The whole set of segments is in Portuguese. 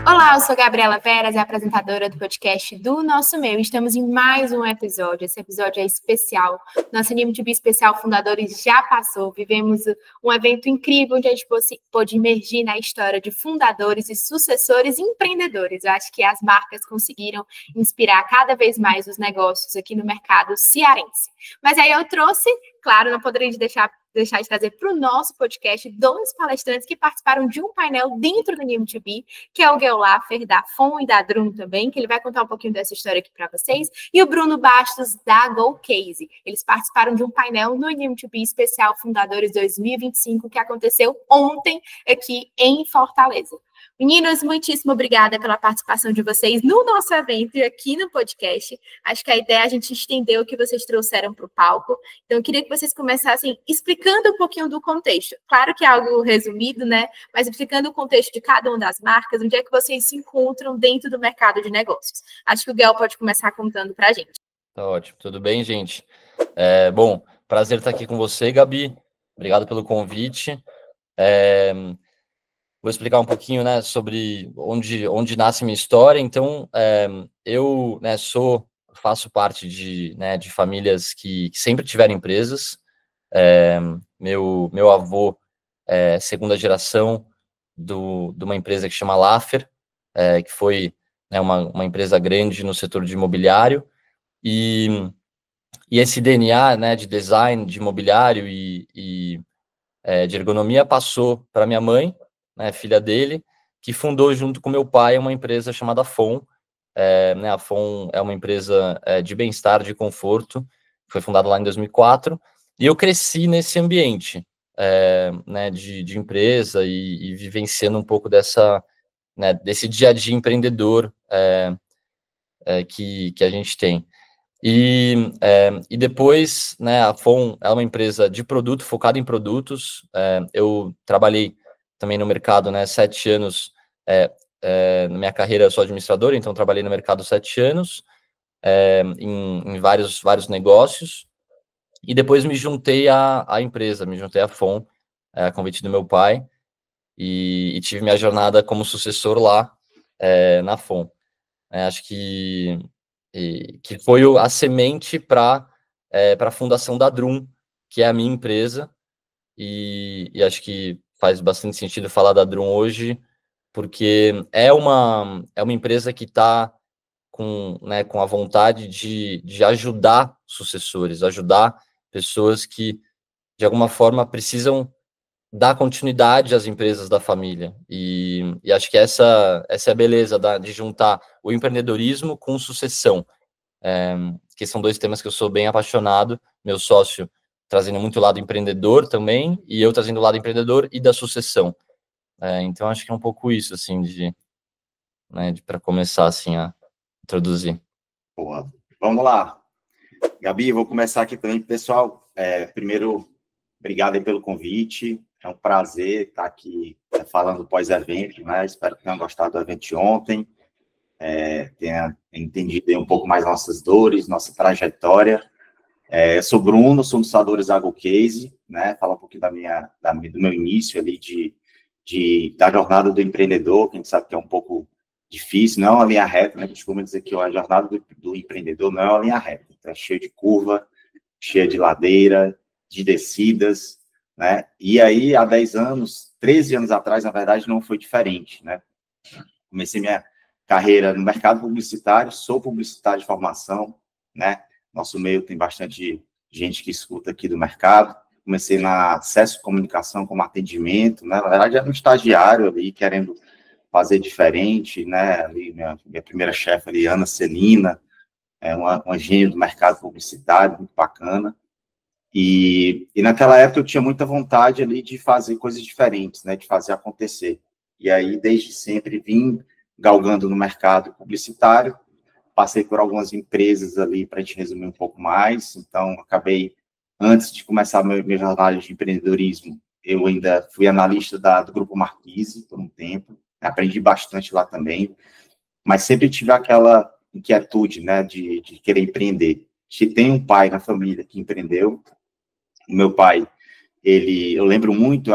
Olá, eu sou Gabriela Veras, apresentadora do podcast do Nosso Meio. Estamos em mais um episódio. Esse episódio é especial. Nosso NMTB especial Fundadores já passou. Vivemos um evento incrível onde a gente pôde imergir na história de fundadores e sucessores e empreendedores. Eu acho que as marcas conseguiram inspirar cada vez mais os negócios aqui no mercado cearense. Mas aí eu trouxe, claro, não poderia deixar de trazer para o nosso podcast dois palestrantes que participaram de um painel dentro do NMTB, que é o Guel Laffer, da FON e da Drum também, que ele vai contar um pouquinho dessa história aqui para vocês, e o Bruno Bastos, da GoCase. Eles participaram de um painel no NMTB especial Fundadores 2025, que aconteceu ontem aqui em Fortaleza. Meninos, muitíssimo obrigada pela participação de vocês no nosso evento e aqui no podcast. Acho que a ideia é a gente estender o que vocês trouxeram para o palco. Então, eu queria que vocês começassem explicando um pouquinho do contexto. Claro que é algo resumido, né? Mas explicando o contexto de cada uma das marcas, onde é que vocês se encontram dentro do mercado de negócios. Acho que o Guel pode começar contando para a gente. Tá ótimo. Tudo bem, gente? Bom, prazer estar aqui com você, Gabi. Obrigado pelo convite. Vou explicar um pouquinho, né, sobre onde nasce minha história. Então, eu, né, faço parte de famílias que sempre tiveram empresas. Meu avô é segunda geração de uma empresa que chama Laffer, que foi, né, uma empresa grande no setor de imobiliário. E esse DNA, né, de design, de imobiliário e de ergonomia passou para minha mãe, né, filha dele, que fundou junto com meu pai uma empresa chamada FON. Né, a FON é uma empresa de bem-estar, de conforto, foi fundada lá em 2004, e eu cresci nesse ambiente, né, de empresa e vivenciando um pouco desse dia a dia empreendedor que a gente tem. E depois, né, a FON é uma empresa de produto, focada em produtos. Eu trabalhei também no mercado, né, 7 anos, na minha carreira eu sou administrador, então trabalhei no mercado 7 anos, em vários negócios, e depois me juntei à empresa, me juntei à FON, a convite do meu pai, e tive minha jornada como sucessor lá, na FON. Acho que foi a semente para a fundação da Drum, que é a minha empresa, e acho que faz bastante sentido falar da Drum hoje, porque é uma empresa que está com a vontade de ajudar sucessores, ajudar pessoas que, de alguma forma, precisam dar continuidade às empresas da família. E acho que essa é a beleza de juntar o empreendedorismo com sucessão, que são dois temas que eu sou bem apaixonado. Meu sócio trazendo muito o lado empreendedor também, e eu trazendo o lado empreendedor e da sucessão. Então, acho que é um pouco isso, assim, para começar, assim, a introduzir. Boa. Vamos lá. Gabi, vou começar aqui também. Pessoal, primeiro, obrigado aí pelo convite. É um prazer estar aqui falando pós-evento, né? Espero que tenham gostado do evento de ontem, tenha entendido aí um pouco mais nossas dores, nossa trajetória. Eu sou Bruno, sou um dos fundadores da GoCase, né? Falar um pouquinho do meu início ali da jornada do empreendedor, que a gente sabe que é um pouco difícil, não é uma linha reta, né? Costumo dizer que a jornada do empreendedor não é uma linha reta, então é cheio de curva, cheia de ladeira, de descidas, né? E aí, há 10 anos, 13 anos atrás, na verdade, não foi diferente, né? Comecei minha carreira no mercado publicitário, sou publicitário de formação, né? Nosso meio tem bastante gente que escuta aqui do mercado. Comecei na Acesso Comunicação como atendimento, né? Na verdade, era um estagiário ali, querendo fazer diferente, né? Ali, minha primeira chefe ali, Ana Celina, uma gênia do mercado publicitário, muito bacana. E naquela época eu tinha muita vontade ali de fazer coisas diferentes, né? De fazer acontecer. E aí, desde sempre, vim galgando no mercado publicitário, passei por algumas empresas ali, para a gente resumir um pouco mais. Então, acabei, antes de começar minha jornada de empreendedorismo, eu ainda fui analista do Grupo Marquise por um tempo, aprendi bastante lá também, mas sempre tive aquela inquietude, né, de querer empreender. Se tem um pai na família que empreendeu, o meu pai, eu lembro muito,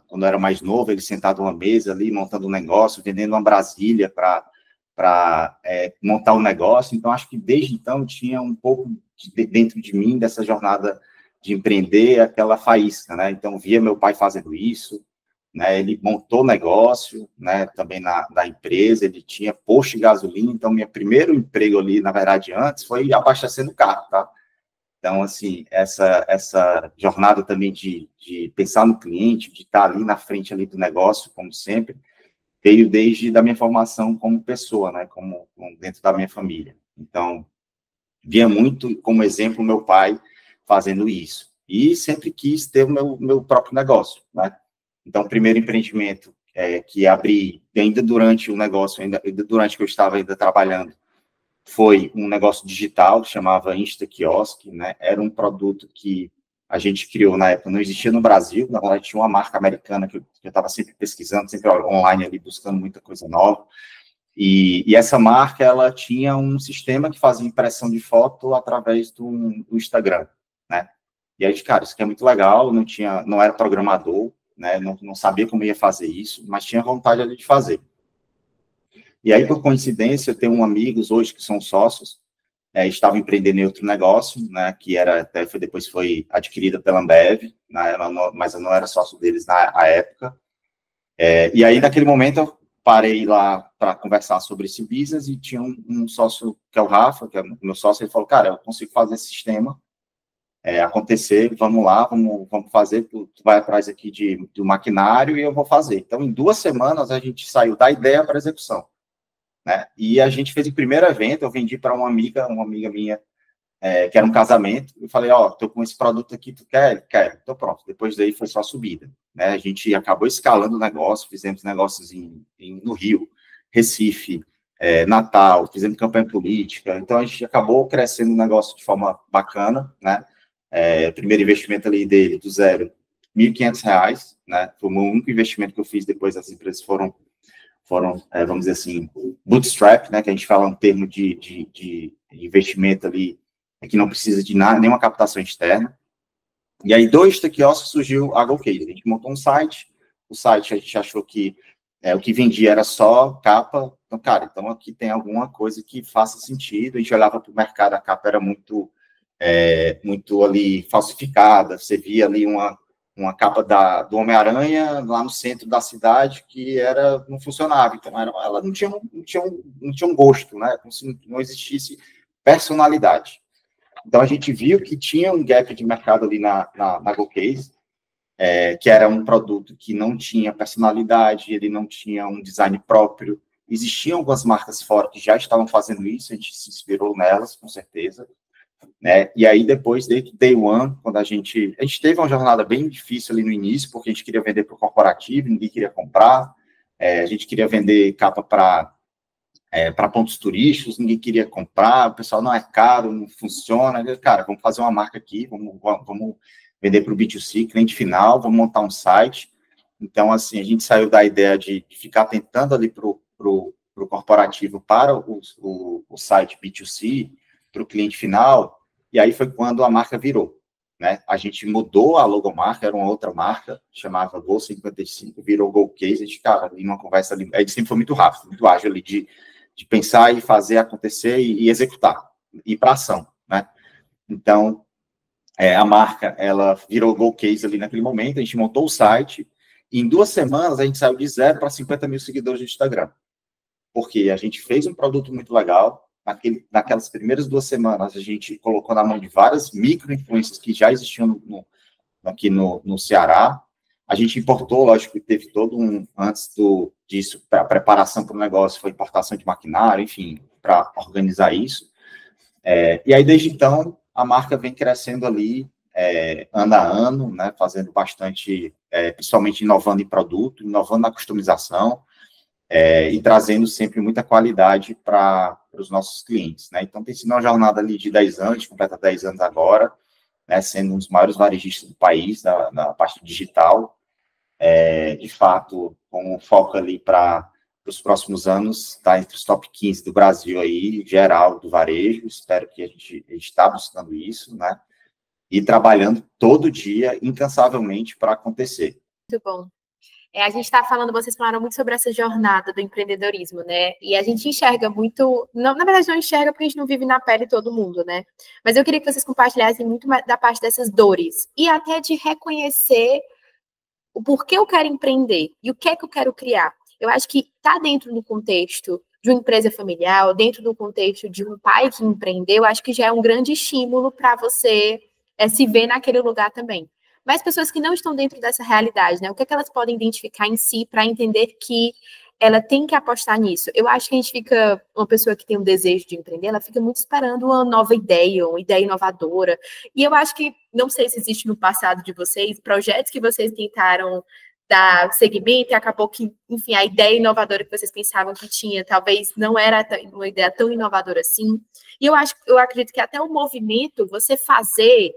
quando eu era mais novo, ele sentado numa mesa ali, montando um negócio, vendendo uma Brasília para montar um negócio. Então, acho que desde então tinha um pouco dentro de mim dessa jornada de empreender, aquela faísca, né? Então, via meu pai fazendo isso, né? Ele montou negócio, né? Também da empresa, ele tinha posto de gasolina. Então, meu primeiro emprego ali, na verdade, antes, foi abastecendo o carro, tá? Então, assim, essa jornada também de pensar no cliente, de estar ali na frente ali do negócio, como sempre, veio desde da minha formação como pessoa, né, como dentro da minha família. Então, via muito como exemplo meu pai fazendo isso. E sempre quis ter o meu próprio negócio, né? Então, o primeiro empreendimento que abri ainda durante o negócio, ainda durante que eu estava ainda trabalhando, foi um negócio digital, chamava InstaKiosk, né? Era um produto que a gente criou na época, não existia no Brasil, na verdade tinha uma marca americana que eu estava sempre pesquisando, sempre online ali, buscando muita coisa nova, e essa marca, ela tinha um sistema que fazia impressão de foto através do Instagram, né? E aí, cara, isso aqui é muito legal, não era programador, né? Não sabia como ia fazer isso, mas tinha vontade ali de fazer. E aí, por coincidência, eu tenho amigos hoje que são sócios, estavam empreendendo em outro negócio, né, que depois foi adquirida pela Ambev, né, mas eu não era sócio deles na época. E aí, naquele momento, eu parei lá para conversar sobre esse business e tinha um sócio, que é o Rafa, que é o meu sócio, ele falou, cara, eu consigo fazer esse sistema acontecer, vamos lá, vamos fazer, tu vai atrás aqui do maquinário e eu vou fazer. Então, em 2 semanas, a gente saiu da ideia para a execução. Né? E a gente fez o primeiro evento, eu vendi para uma amiga minha, que era um casamento, eu falei, tô com esse produto aqui, tu quer? Quero. Então pronto, depois daí foi só subida. Né? A gente acabou escalando o negócio, fizemos negócios no Rio, Recife, Natal, fizemos campanha política, então a gente acabou crescendo o negócio de forma bacana, né? Primeiro investimento ali dele, do zero, R$ 1.500, né? Foi o único investimento que eu fiz, depois as empresas foram, vamos dizer assim, bootstrap, né, que a gente fala um termo de investimento ali, que não precisa de nenhuma captação externa. E aí, do InstaKiosk surgiu a GoCase. A gente montou um site, o site a gente achou que o que vendia era só capa. Então, cara, aqui tem alguma coisa que faça sentido. A gente olhava para o mercado, a capa era muito ali falsificada, você via ali uma capa do Homem-Aranha lá no centro da cidade que não funcionava, então ela não tinha um gosto, né? Como se não existisse personalidade. Então a gente viu que tinha um gap de mercado ali na GoCase, que era um produto que não tinha personalidade, ele não tinha um design próprio. Existiam algumas marcas fora que já estavam fazendo isso, a gente se inspirou nelas, com certeza. Né? E aí, depois, day one, quando a gente teve uma jornada bem difícil ali no início, porque a gente queria vender para o corporativo, ninguém queria comprar, a gente queria vender capa para pontos turísticos, ninguém queria comprar, o pessoal não é caro, não funciona, cara, vamos fazer uma marca aqui, vamos vender para o B2C, cliente final, vamos montar um site. Então, assim, a gente saiu da ideia de ficar tentando ali para o corporativo para o site B2C, para o cliente final, e aí foi quando a marca virou, né? A gente mudou a logomarca, era uma outra marca, chamava Go55, virou GoCase, a gente, cara, ali numa conversa ali, a gente sempre foi muito rápido, muito ágil ali, de pensar e fazer acontecer e executar, ir para ação, né? Então, a marca, ela virou GoCase ali naquele momento, a gente montou o site, e em 2 semanas a gente saiu de 0 para 50 mil seguidores no Instagram, porque a gente fez um produto muito legal. Naquelas primeiras 2 semanas, a gente colocou na mão de várias micro-influências que já existiam aqui no Ceará. A gente importou, lógico que teve antes disso, a preparação para o negócio, foi importação de maquinário, enfim, para organizar isso. E aí, desde então, a marca vem crescendo ali, ano a ano, né, fazendo bastante, principalmente inovando em produto, inovando na customização, e trazendo sempre muita qualidade para os nossos clientes, né? Então, tem sido uma jornada ali de 10 anos, completa 10 anos agora, né, sendo um dos maiores varejistas do país, na parte digital, de fato, com foco ali para os próximos anos, está entre os top 15 do Brasil aí, geral, do varejo, espero que a gente está buscando isso, né? e trabalhando todo dia, incansavelmente, para acontecer. Muito bom. A gente está falando, vocês falaram muito sobre essa jornada do empreendedorismo, né? E a gente enxerga muito, não, na verdade não enxerga porque a gente não vive na pele todo mundo, né? Mas eu queria que vocês compartilhassem muito da parte dessas dores e até de reconhecer o porquê eu quero empreender e o que é que eu quero criar. Eu acho que está dentro do contexto de uma empresa familiar, dentro do contexto de um pai que empreendeu, acho que já é um grande estímulo para você se ver naquele lugar também. Mas pessoas que não estão dentro dessa realidade, né? O que é que elas podem identificar em si para entender que ela tem que apostar nisso? Eu acho que a gente fica, uma pessoa que tem um desejo de empreender, ela fica muito esperando uma nova ideia, uma ideia inovadora. E eu acho que, não sei se existe no passado de vocês, projetos que vocês tentaram dar segmento e acabou que, enfim, a ideia inovadora que vocês pensavam que tinha, talvez não era uma ideia tão inovadora assim. E eu acredito que até o movimento, você fazer,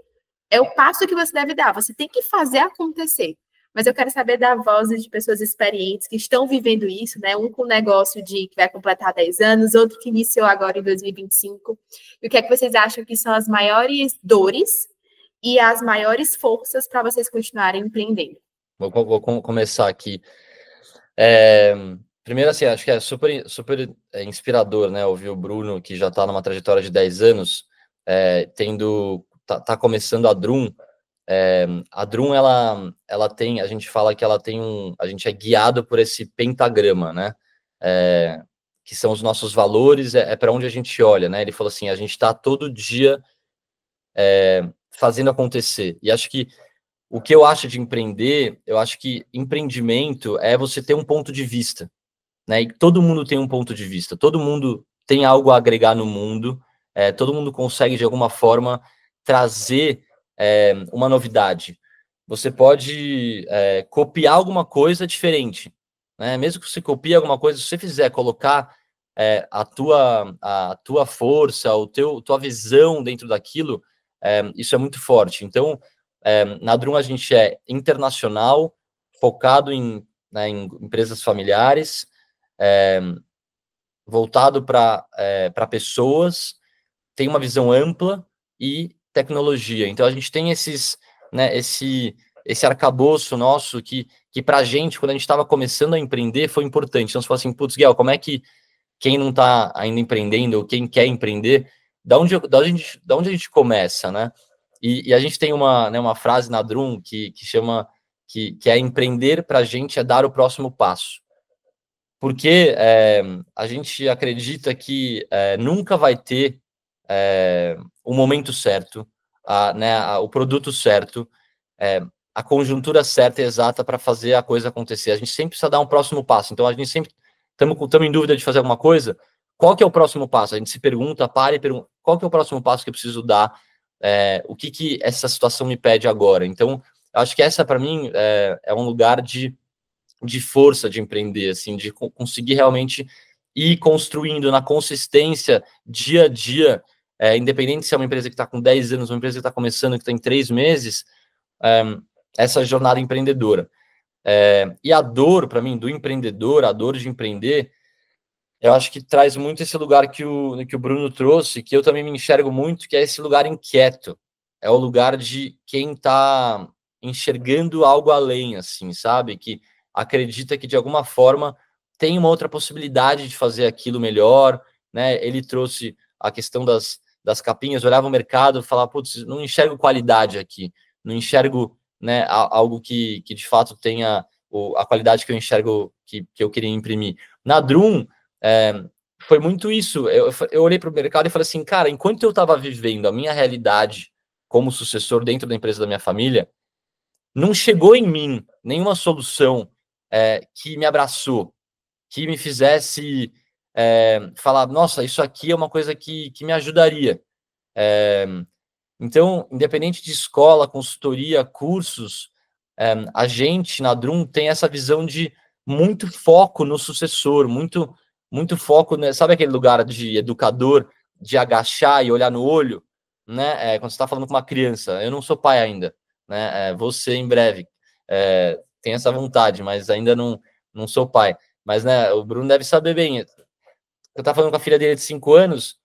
é o passo que você deve dar. Você tem que fazer acontecer. Mas eu quero saber da voz de pessoas experientes que estão vivendo isso, né? Um com negócio que vai completar 10 anos, outro que iniciou agora em 2025. E o que é que vocês acham que são as maiores dores e as maiores forças para vocês continuarem empreendendo? Vou começar aqui. Primeiro, assim, acho que é super inspirador, né? Ouvir o Bruno, que já está numa trajetória de 10 anos, tá começando a Drum. A Drum, ela tem, a gente fala que ela tem a gente é guiado por esse pentagrama, né? Que são os nossos valores, para onde a gente olha, né? Ele falou assim, a gente está todo dia fazendo acontecer. E acho que o que eu acho de empreender, eu acho que empreendimento é você ter um ponto de vista, né? E todo mundo tem um ponto de vista, todo mundo tem algo a agregar no mundo, todo mundo consegue, de alguma forma, trazer uma novidade. Você pode copiar alguma coisa diferente, né? Mesmo que você copie alguma coisa, se você fizer colocar a tua força, tua visão dentro daquilo, isso é muito forte. Então, na Drum a gente é internacional, focado em empresas familiares, voltado para pessoas, tem uma visão ampla e tecnologia. Então a gente tem esse arcabouço nosso que para a gente, quando a gente estava começando a empreender, foi importante. Então você fala assim, putz, Guel, como é que quem não está ainda empreendendo ou quem quer empreender, da onde a gente começa, né? E a gente tem uma frase na Drum que chama que é empreender para a gente é dar o próximo passo. Porque a gente acredita que nunca vai ter o momento certo, o produto certo, a conjuntura certa e exata para fazer a coisa acontecer. A gente sempre precisa dar um próximo passo. Então, a gente sempre estamos em dúvida de fazer alguma coisa. Qual que é o próximo passo? A gente se pergunta, para e pergunta, qual que é o próximo passo que eu preciso dar? O que essa situação me pede agora? Então, acho que essa, para mim, é um lugar de força de empreender, assim, de conseguir realmente ir construindo na consistência, dia a dia, independente se é uma empresa que está com 10 anos, uma empresa que está começando, que tem 3 meses, essa jornada empreendedora. E a dor, para mim, do empreendedor, a dor de empreender, eu acho que traz muito esse lugar que o Bruno trouxe, que eu também me enxergo muito, que é esse lugar inquieto. É o lugar de quem está enxergando algo além, assim, sabe? Que acredita que, de alguma forma, tem uma outra possibilidade de fazer aquilo melhor, né? Ele trouxe a questão das capinhas, olhava o mercado e falava, putz, não enxergo qualidade aqui, não enxergo, né, algo que de fato tenha a qualidade que eu enxergo, que eu queria imprimir. Na Drum, foi muito isso. Eu olhei para o mercado e falei assim, cara, enquanto eu estava vivendo a minha realidade como sucessor dentro da empresa da minha família, não chegou em mim nenhuma solução que me abraçou, que me fizesse falar, nossa, isso aqui é uma coisa que me ajudaria. Então, independente de escola, consultoria, cursos, a gente na Drum tem essa visão de muito foco no sucessor, muito foco, né? Sabe aquele lugar de educador, de agachar e olhar no olho, né? Quando você está falando com uma criança, eu não sou pai ainda, né? Você em breve tem essa vontade, mas ainda não sou pai. Mas, né, o Bruno deve saber bem. Eu estava falando com a filha dele de 5 anos,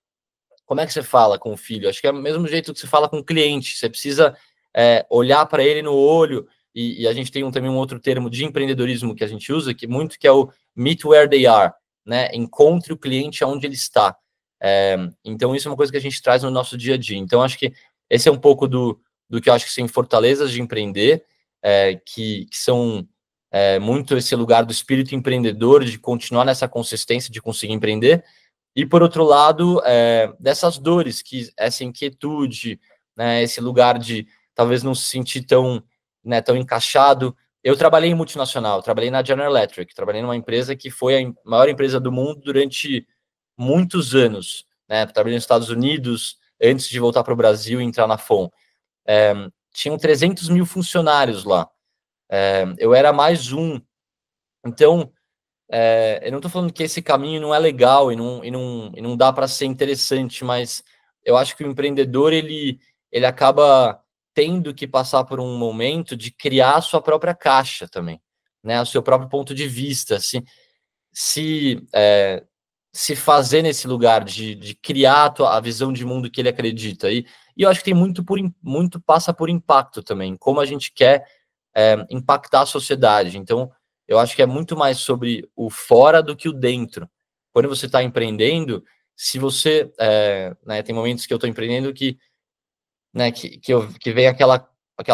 como é que você fala com o filho? Acho que é o mesmo jeito que você fala com o cliente. Você precisa olhar para ele no olho, e a gente tem também um outro termo de empreendedorismo que a gente usa, que é o meet where they are, né? Encontre o cliente onde ele está. Então, isso é uma coisa que a gente traz no nosso dia a dia. Então, acho que esse é um pouco do que eu acho que são fortalezas de empreender, que são muito esse lugar do espírito empreendedor, de continuar nessa consistência de conseguir empreender. E, por outro lado, dessas dores, que essa inquietude, né, esse lugar de talvez não se sentir tão encaixado. Eu trabalhei em multinacional, trabalhei na General Electric, trabalhei numa empresa que foi a maior empresa do mundo durante muitos anos, né? Trabalhei nos Estados Unidos, antes de voltar para o Brasil e entrar na FON. Tinham 300 mil funcionários lá. Eu era mais um. Então, eu não estou falando que esse caminho não é legal e não dá para ser interessante, mas eu acho que o empreendedor, ele acaba tendo que passar por um momento de criar a sua própria caixa também, né? O seu próprio ponto de vista, se fazer nesse lugar de criar a visão de mundo que ele acredita. E eu acho que tem muito passa por impacto também, como a gente quer impactar a sociedade. Então, eu acho que é muito mais sobre o fora do que o dentro. Quando você está empreendendo, se você... tem momentos que eu estou empreendendo que vem aquela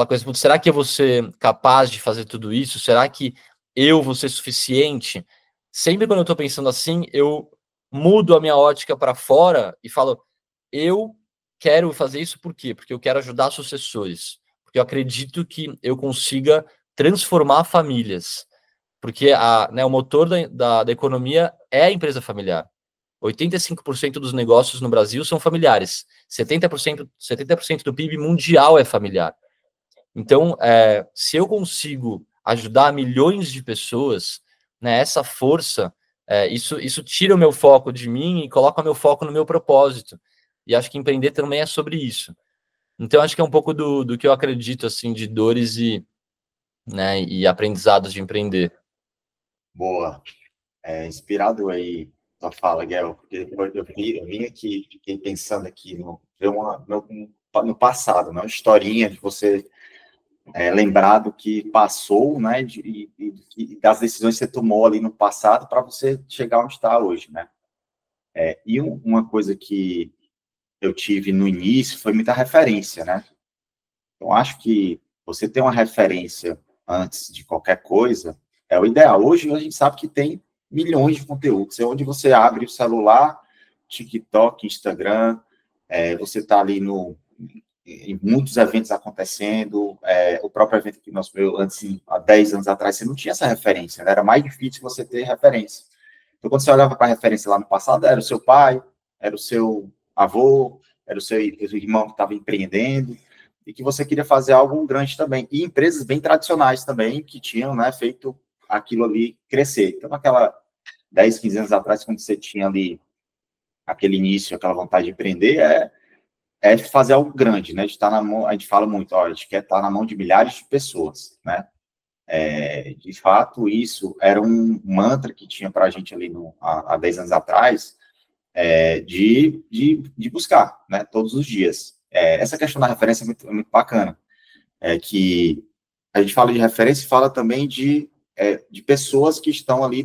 coisa, será que eu vou ser capaz de fazer tudo isso? Será que eu vou ser suficiente? Sempre quando eu estou pensando assim, eu mudo a minha ótica para fora e falo, eu quero fazer isso por quê? Porque eu quero ajudar sucessores. Porque eu acredito que eu consiga transformar famílias. Porque o motor da economia é a empresa familiar. 85% dos negócios no Brasil são familiares. 70% do PIB mundial é familiar. Então, se eu consigo ajudar milhões de pessoas, né, essa força, isso tira o meu foco de mim e coloca o meu foco no meu propósito. E acho que empreender também é sobre isso. Então, acho que é um pouco do que eu acredito, assim, de dores e aprendizados de empreender. Boa. Inspirado aí tua fala, Guel, porque eu vim aqui, fiquei pensando aqui no passado, né? Uma historinha de você lembrar do que passou, né? E das decisões que você tomou ali no passado para você chegar onde está hoje, né? E uma coisa que eu tive no início foi muita referência, né? Então, acho que você ter uma referência antes de qualquer coisa é o ideal. Hoje, a gente sabe que tem milhões de conteúdos. É onde você abre o celular, TikTok, Instagram, você está ali em muitos eventos acontecendo, o próprio evento que nós antes, há 10 anos atrás, você não tinha essa referência, né? Era mais difícil você ter referência. Então, quando você olhava para a referência lá no passado, era o seu pai, era o seu avô, era o seu irmão que estava empreendendo, e que você queria fazer algo grande também. E empresas bem tradicionais também, que tinham, né, feito aquilo ali crescer. Então, aquela 10, 15 anos atrás, quando você tinha ali aquele início, aquela vontade de empreender, é fazer algo grande, né? A gente fala muito, a gente quer estar na mão de milhares de pessoas, né? De fato, isso era um mantra que tinha para a gente ali há 10 anos atrás, de buscar, né? Todos os dias. Essa questão da referência é muito bacana. Que a gente fala de referência e fala também de pessoas que estão ali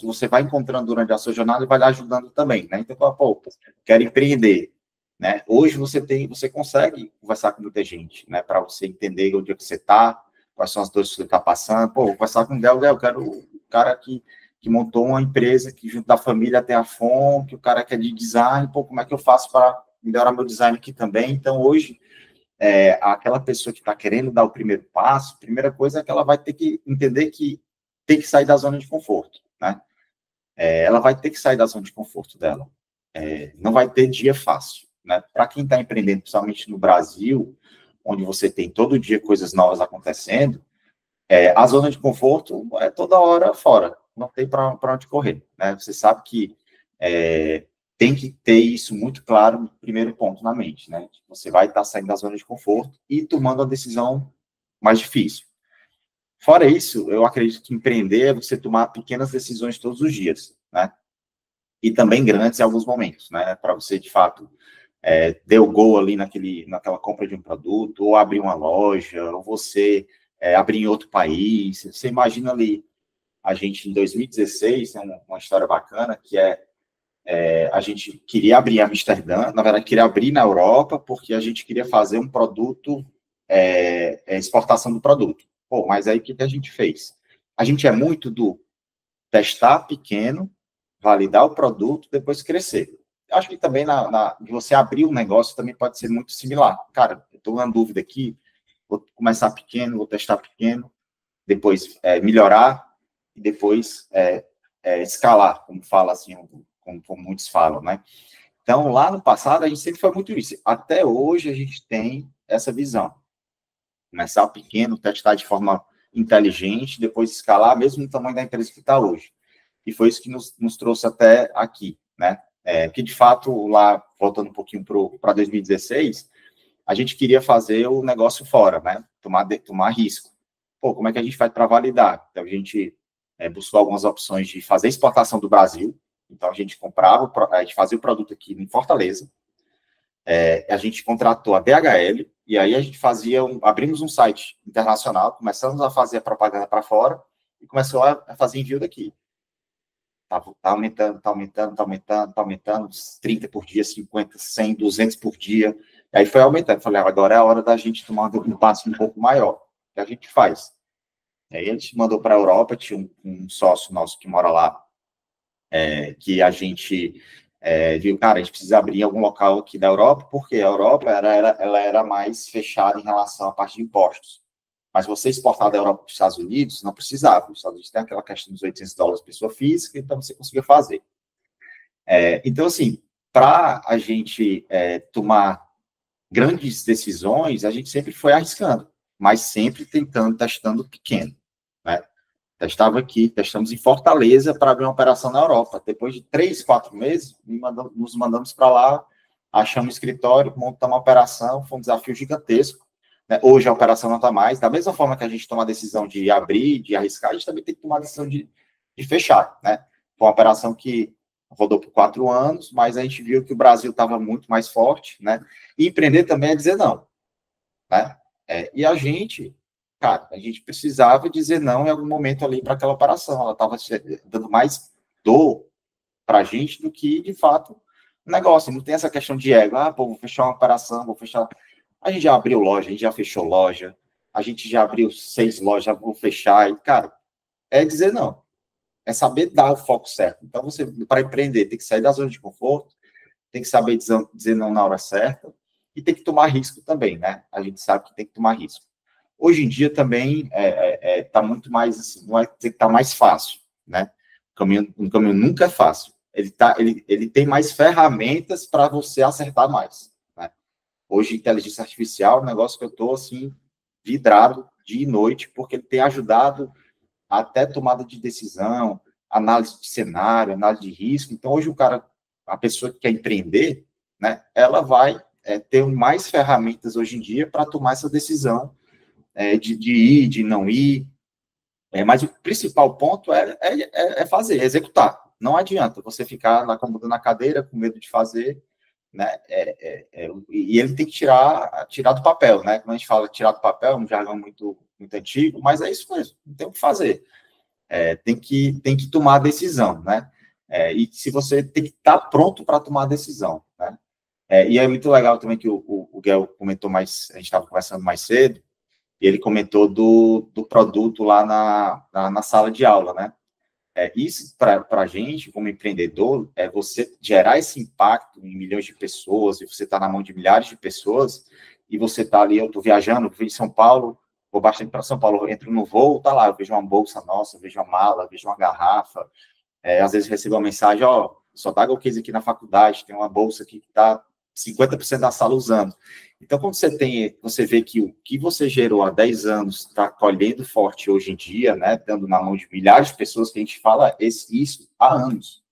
você vai encontrando durante a sua jornada e vai lhe ajudando também, né? Então, quero empreender, né? Hoje você consegue conversar com muita gente, né? Para você entender onde é que você está, quais são as dores que você está passando. Vou conversar com o Guel, eu quero o cara que montou uma empresa que junto da família tem a FON, que o cara quer de design, como é que eu faço para melhorar meu design aqui também? Então, hoje, aquela pessoa que está querendo dar o primeiro passo, a primeira coisa é que ela vai ter que entender que tem que sair da zona de conforto, né? Ela vai ter que sair da zona de conforto dela. Não vai ter dia fácil, né? Para quem está empreendendo, principalmente no Brasil, onde você tem todo dia coisas novas acontecendo, a zona de conforto é toda hora fora, não tem para onde correr, né? Você sabe que tem que ter isso muito claro no primeiro ponto na mente, né? Você vai estar saindo da zona de conforto e tomando a decisão mais difícil. Fora isso, eu acredito que empreender é você tomar pequenas decisões todos os dias, né? e também grandes em alguns momentos, né? Para você, de fato, dê o gol ali naquela compra de um produto, ou abrir uma loja, ou você abrir em outro país. Você imagina ali, a gente em 2016, tem uma história bacana, que a gente queria abrir em Amsterdã, na verdade, queria abrir na Europa, porque a gente queria fazer um produto, exportação do produto. Pô, mas aí o que a gente fez? A gente é muito do testar pequeno, validar o produto, depois crescer. Acho que também de você abrir um negócio também pode ser muito similar. Cara, eu estou na dúvida aqui, vou começar pequeno, vou testar pequeno, depois melhorar e depois escalar, como fala assim, como muitos falam, né? Então, lá no passado, a gente sempre foi muito isso. Até hoje, a gente tem essa visão. Começar pequeno, testar de forma inteligente, depois escalar, mesmo no tamanho da empresa que está hoje. E foi isso que nos trouxe até aqui, né? Que, de fato, lá, voltando um pouquinho para 2016, a gente queria fazer o negócio fora, né? Tomar risco. Pô, como é que a gente faz para validar? Então, a gente buscou algumas opções de fazer exportação do Brasil. Então, a gente fazia o produto aqui em Fortaleza. A gente contratou a DHL, e aí a gente abrimos um site internacional, começamos a fazer a propaganda para fora, e começou a fazer envio daqui. Tá aumentando, 30 por dia, 50, 100, 200 por dia. E aí foi aumentando. Falei, agora é a hora da gente tomar um passo um pouco maior. O que a gente faz? Aí a gente mandou para a Europa, tinha um sócio nosso que mora lá, que a gente viu, cara, a gente precisa abrir em algum local aqui da Europa, porque a Europa ela era mais fechada em relação à parte de impostos. Mas você exportar da Europa para os Estados Unidos, não precisava. Os Estados Unidos tem aquela questão dos $800 pessoa física, então você conseguia fazer. Então, assim, para a gente tomar grandes decisões, a gente sempre foi arriscando, mas sempre testando pequeno, né? Testamos em Fortaleza para abrir uma operação na Europa. Depois de 3, 4 meses, nos mandamos para lá, achamos um escritório, montamos uma operação, foi um desafio gigantesco. Hoje a operação não está mais. Da mesma forma que a gente toma a decisão de abrir, de arriscar, a gente também tem que tomar a decisão de fechar, né? Foi uma operação que rodou por 4 anos, mas a gente viu que o Brasil estava muito mais forte, né? E empreender também é dizer não, né? E a gente precisava dizer não em algum momento ali para aquela operação. Ela estava dando mais dor para a gente do que, de fato, o negócio. Não tem essa questão de ego. Vou fechar uma operação, vou fechar... A gente já abriu loja, a gente já fechou loja, a gente já abriu 6 lojas, já vou fechar. E, cara, é dizer não. É saber dar o foco certo. Então, você, para empreender, tem que sair da zona de conforto, tem que saber dizer não na hora certa e tem que tomar risco também, né? A gente sabe que tem que tomar risco. Hoje em dia também está muito mais assim, não é que está mais fácil, né? Um caminho nunca é fácil. Ele tem mais ferramentas para você acertar mais, né? Hoje, inteligência artificial é um negócio que eu estou assim, vidrado dia e noite, porque ele tem ajudado até tomada de decisão, análise de cenário, análise de risco. Então, hoje a pessoa que quer empreender, né, ela vai ter mais ferramentas hoje em dia para tomar essa decisão de ir, de não ir. Mas o principal ponto é fazer, é executar. Não adianta você ficar lá acomodando na cadeira com medo de fazer, né? E ele tem que tirar do papel, né? Quando a gente fala tirar do papel, é um jargão muito, muito antigo, mas é isso mesmo, não tem o que fazer. Tem que tomar a decisão, né? E se você tem que estar pronto para tomar a decisão, né? E é muito legal também que o Guel comentou a gente estava conversando mais cedo, e ele comentou do produto lá na sala de aula, né? Isso, para a gente, como empreendedor, é você gerar esse impacto em milhões de pessoas, e você está na mão de milhares de pessoas, e você está ali, eu estou viajando, fui em São Paulo, vou bastante para São Paulo, entro no voo, tá lá, eu vejo uma bolsa nossa, vejo uma mala, vejo uma garrafa, às vezes recebo uma mensagem, só tá o case aqui na faculdade, tem uma bolsa aqui que está 50% da sala usando. Então, quando você vê que o que você gerou há 10 anos está colhendo forte hoje em dia, né, dando na mão de milhares de pessoas, que a gente fala isso há anos.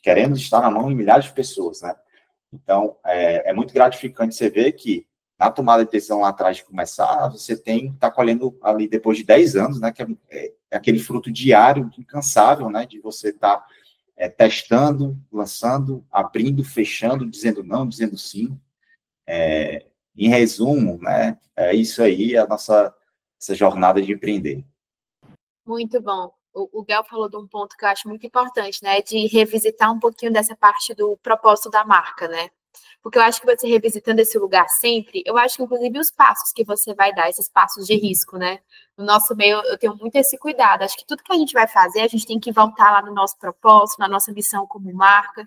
Queremos estar na mão de milhares de pessoas, né? Então, é muito gratificante você ver que na tomada de decisão lá atrás de começar, você está colhendo ali depois de 10 anos, né, que é aquele fruto diário, incansável, né, de você estar testando, lançando, abrindo, fechando, dizendo não, dizendo sim. Em resumo, né, é isso aí, essa jornada de empreender. Muito bom. O Gal falou de um ponto que eu acho muito importante, né? De revisitar um pouquinho dessa parte do propósito da marca, né? Porque eu acho que você revisitando esse lugar sempre, eu acho que inclusive os passos que você vai dar, esses passos de risco, né? No nosso meio, eu tenho muito esse cuidado. Acho que tudo que a gente vai fazer, a gente tem que voltar lá no nosso propósito, na nossa missão como marca.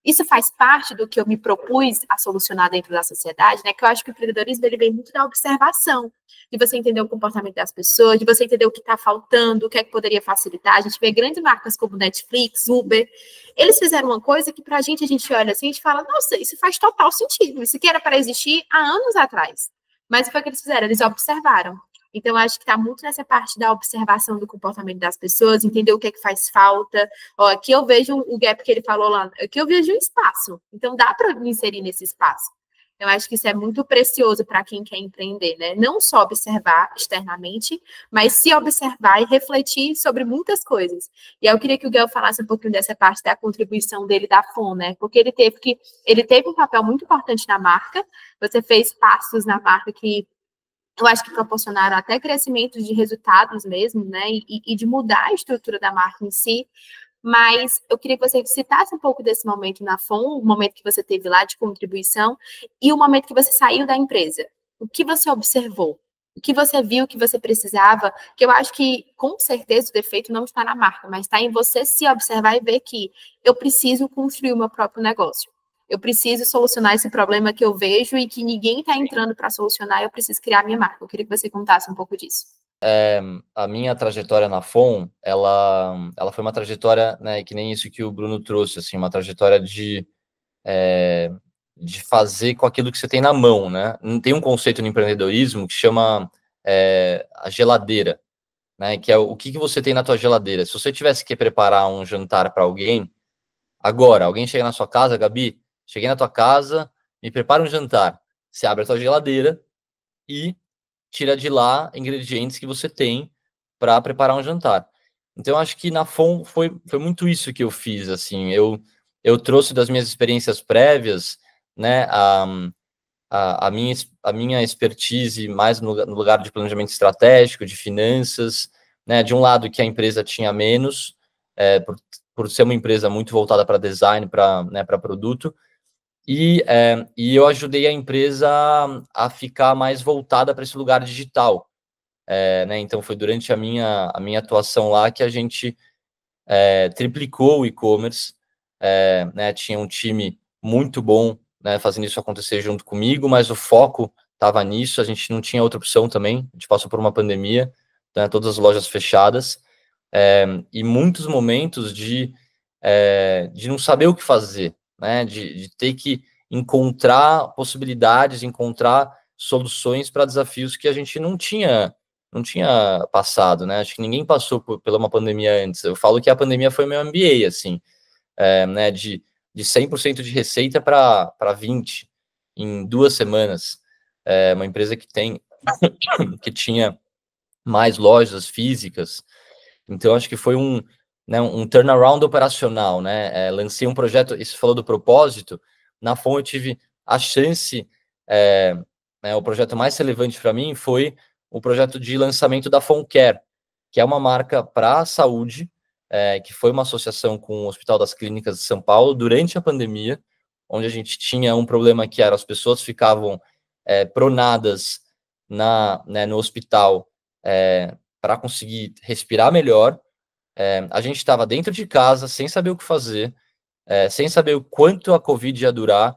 Isso faz parte do que eu me propus a solucionar dentro da sociedade, né? Que eu acho que o empreendedorismo ele vem muito da observação, de você entender o comportamento das pessoas, de você entender o que está faltando, o que é que poderia facilitar. A gente vê grandes marcas como Netflix, Uber, eles fizeram uma coisa que para a gente olha assim, a gente fala, nossa, isso faz total sentido, isso que era para existir há anos atrás. Mas o que foi que eles fizeram? Eles observaram. Então, eu acho que está muito nessa parte da observação do comportamento das pessoas, entender o que é que faz falta. Ó, aqui eu vejo o gap que ele falou lá, aqui eu vejo um espaço. Então, dá para me inserir nesse espaço. Eu acho que isso é muito precioso para quem quer empreender, né? Não só observar externamente, mas se observar e refletir sobre muitas coisas. E eu queria que o Gael falasse um pouquinho dessa parte da contribuição dele da FON, né? Porque ele teve um papel muito importante na marca. Você fez passos na marca que eu acho que proporcionaram até crescimento de resultados mesmo, né? E de mudar a estrutura da marca em si. Mas eu queria que você citasse um pouco desse momento na FON, o momento que você teve lá de contribuição e o momento que você saiu da empresa. O que você observou? O que você viu que você precisava? Que eu acho que, com certeza, o defeito não está na marca, mas está em você se observar e ver que eu preciso construir o meu próprio negócio. Eu preciso solucionar esse problema que eu vejo e que ninguém está entrando para solucionar, eu preciso criar a minha marca. Eu queria que você contasse um pouco disso. A minha trajetória na FON, ela foi uma trajetória, né, que nem isso que o Bruno trouxe, assim, uma trajetória de fazer com aquilo que você tem na mão, né? Tem um conceito no empreendedorismo que chama a geladeira, né? Que é o que você tem na tua geladeira. Se você tivesse que preparar um jantar para alguém, agora, alguém chega na sua casa, Gabi, cheguei na tua casa, me prepara um jantar. Você abre a tua geladeira e tira de lá ingredientes que você tem para preparar um jantar. Então, eu acho que na FON foi muito isso que eu fiz, assim, eu trouxe das minhas experiências prévias, né, a minha expertise mais no lugar de planejamento estratégico, de finanças, né, de um lado que a empresa tinha menos, por ser uma empresa muito voltada para design, para produto, e eu ajudei a empresa a ficar mais voltada para esse lugar digital. Né, então, foi durante a minha atuação lá que a gente triplicou o e-commerce, né, tinha um time muito bom, né, fazendo isso acontecer junto comigo, mas o foco estava nisso, a gente não tinha outra opção também, a gente passou por uma pandemia, né, todas as lojas fechadas, e muitos momentos de não saber o que fazer, né, de ter que encontrar possibilidades, encontrar soluções para desafios que a gente não tinha passado, né? Acho que ninguém passou pela uma pandemia antes. Eu falo que a pandemia foi meu MBA, assim, né? De 100% de receita para 20% em 2 semanas. Uma empresa que tinha mais lojas físicas. Então, acho que foi um turnaround operacional, né? Lancei um projeto, isso falou do propósito, na FON eu tive a chance, o projeto mais relevante para mim foi o projeto de lançamento da FONcare, que é uma marca para a saúde, que foi uma associação com o Hospital das Clínicas de São Paulo durante a pandemia, onde a gente tinha um problema que era as pessoas ficavam pronadas no hospital para conseguir respirar melhor. A gente estava dentro de casa, sem saber o que fazer, sem saber o quanto a Covid ia durar,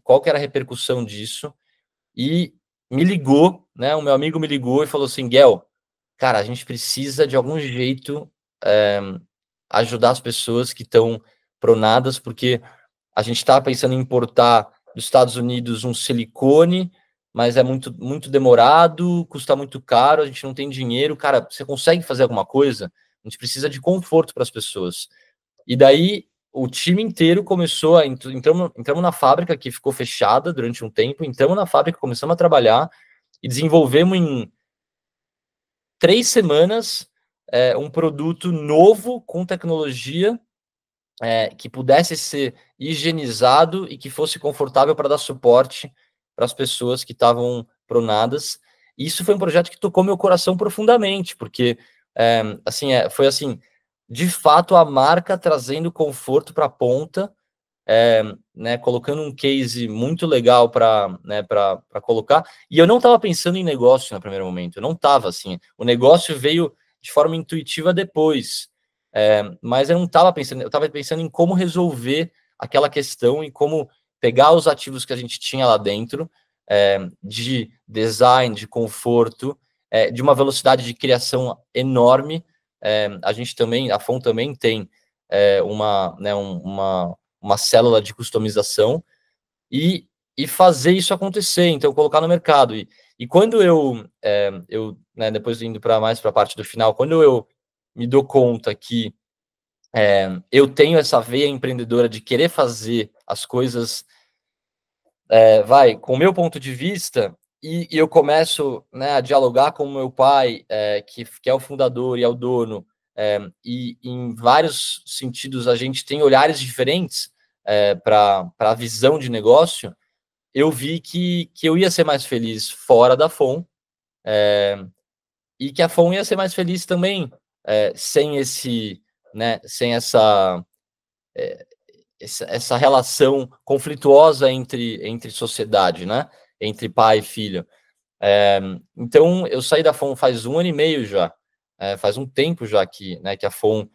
qual que era a repercussão disso, e me ligou, né? O meu amigo me ligou e falou assim, Guel, cara, a gente precisa de algum jeito ajudar as pessoas que estão pronadas, porque a gente está pensando em importar dos Estados Unidos um silicone, mas é muito, muito demorado, custa muito caro, a gente não tem dinheiro. Cara, você consegue fazer alguma coisa? A gente precisa de conforto para as pessoas. E daí o time inteiro começou a... Entramos na fábrica, que ficou fechada durante um tempo, entramos na fábrica, começamos a trabalhar e desenvolvemos em 3 semanas um produto novo, com tecnologia, que pudesse ser higienizado e que fosse confortável para dar suporte para as pessoas que estavam pronadas. E isso foi um projeto que tocou meu coração profundamente, porque foi assim, de fato, a marca trazendo conforto para a ponta, né, colocando um case muito legal para, né, para colocar. E eu não estava pensando em negócio no primeiro momento, eu não estava assim. O negócio veio de forma intuitiva depois. Mas eu não estava pensando, eu estava pensando em como resolver aquela questão e como pegar os ativos que a gente tinha lá dentro, de design, de conforto, de uma velocidade de criação enorme. A gente também, a FON também tem uma célula de customização e fazer isso acontecer, então colocar no mercado. E quando eu né, depois indo mais para a parte do final, quando eu me dou conta que eu tenho essa veia empreendedora de querer fazer as coisas, com o meu ponto de vista, e eu começo, né, a dialogar com o meu pai, que é o fundador e é o dono, e em vários sentidos a gente tem olhares diferentes para a visão de negócio. Eu vi que eu ia ser mais feliz fora da FON, e que a FON ia ser mais feliz também, sem sem essa relação conflituosa entre sociedade, né? Entre pai e filho. Então, eu saí da FON faz 1 ano e meio já, faz um tempo já que a FON,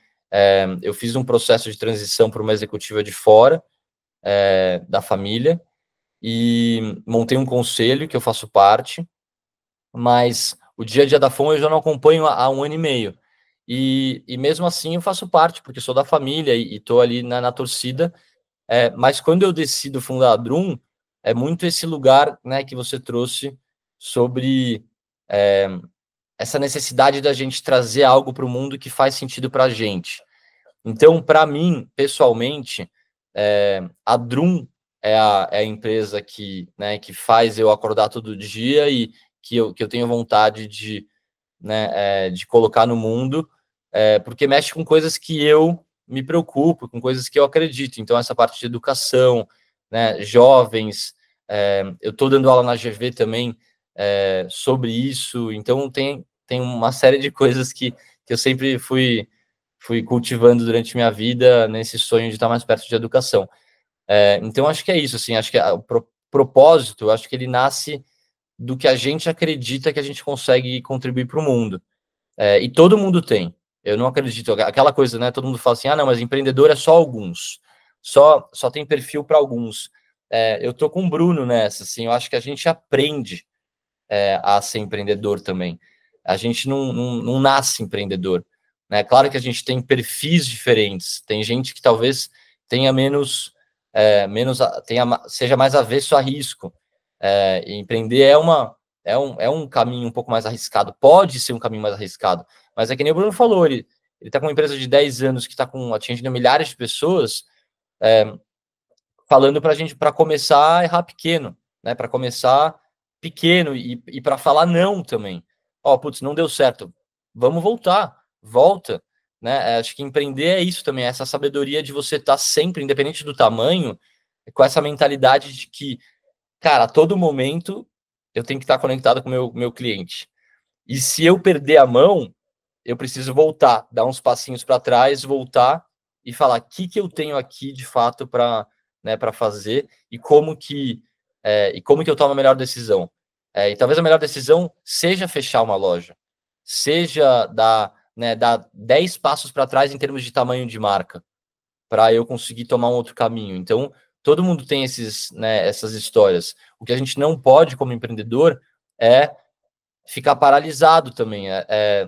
eu fiz um processo de transição para uma executiva de fora da família, e montei um conselho que eu faço parte, mas o dia a dia da FON eu já não acompanho há 1 ano e meio. E mesmo assim eu faço parte, porque sou da família e estou ali na torcida. Mas quando eu decido fundar a Drum, é muito esse lugar, né, que você trouxe sobre essa necessidade da gente trazer algo para o mundo que faz sentido para a gente. Então, para mim, pessoalmente, a Drum é a empresa que faz eu acordar todo dia e que eu tenho vontade de colocar no mundo, porque mexe com coisas que eu me preocupo, com coisas que eu acredito. Então, essa parte de educação, né, jovens, eu estou dando aula na GV também sobre isso. Então, tem uma série de coisas que eu sempre fui cultivando durante minha vida, nesse sonho de estar mais perto de educação. Então, acho que é isso, assim, acho que o propósito, acho que ele nasce do que a gente acredita que a gente consegue contribuir para o mundo. E todo mundo tem. Eu não acredito. Aquela coisa, né? Todo mundo fala assim, não, mas empreendedor é só alguns. Só tem perfil para alguns. Eu tô com o Bruno nessa, assim, eu acho que a gente aprende a ser empreendedor também. A gente não nasce empreendedor. Né? Claro que a gente tem perfis diferentes. Tem gente que talvez tenha seja mais avesso a risco. Empreender é um caminho um pouco mais arriscado. Pode ser um caminho mais arriscado, mas é que nem o Bruno falou, ele está com uma empresa de 10 anos que está atingindo milhares de pessoas, falando para a gente, para começar a errar pequeno, né? Para começar pequeno e para falar não também. Putz, não deu certo. Vamos volta. Né? Acho que empreender é isso também, essa sabedoria de você estar sempre, independente do tamanho, com essa mentalidade de que, cara, a todo momento eu tenho que estar conectado com o meu cliente. E se eu perder a mão, eu preciso voltar, dar uns passinhos para trás, voltar e falar o que eu tenho aqui de fato para fazer e como que eu tomo a melhor decisão. E talvez a melhor decisão seja fechar uma loja, seja dar 10 passos para trás em termos de tamanho de marca, para eu conseguir tomar um outro caminho. Então, todo mundo tem essas histórias. O que a gente não pode, como empreendedor, é ficar paralisado também,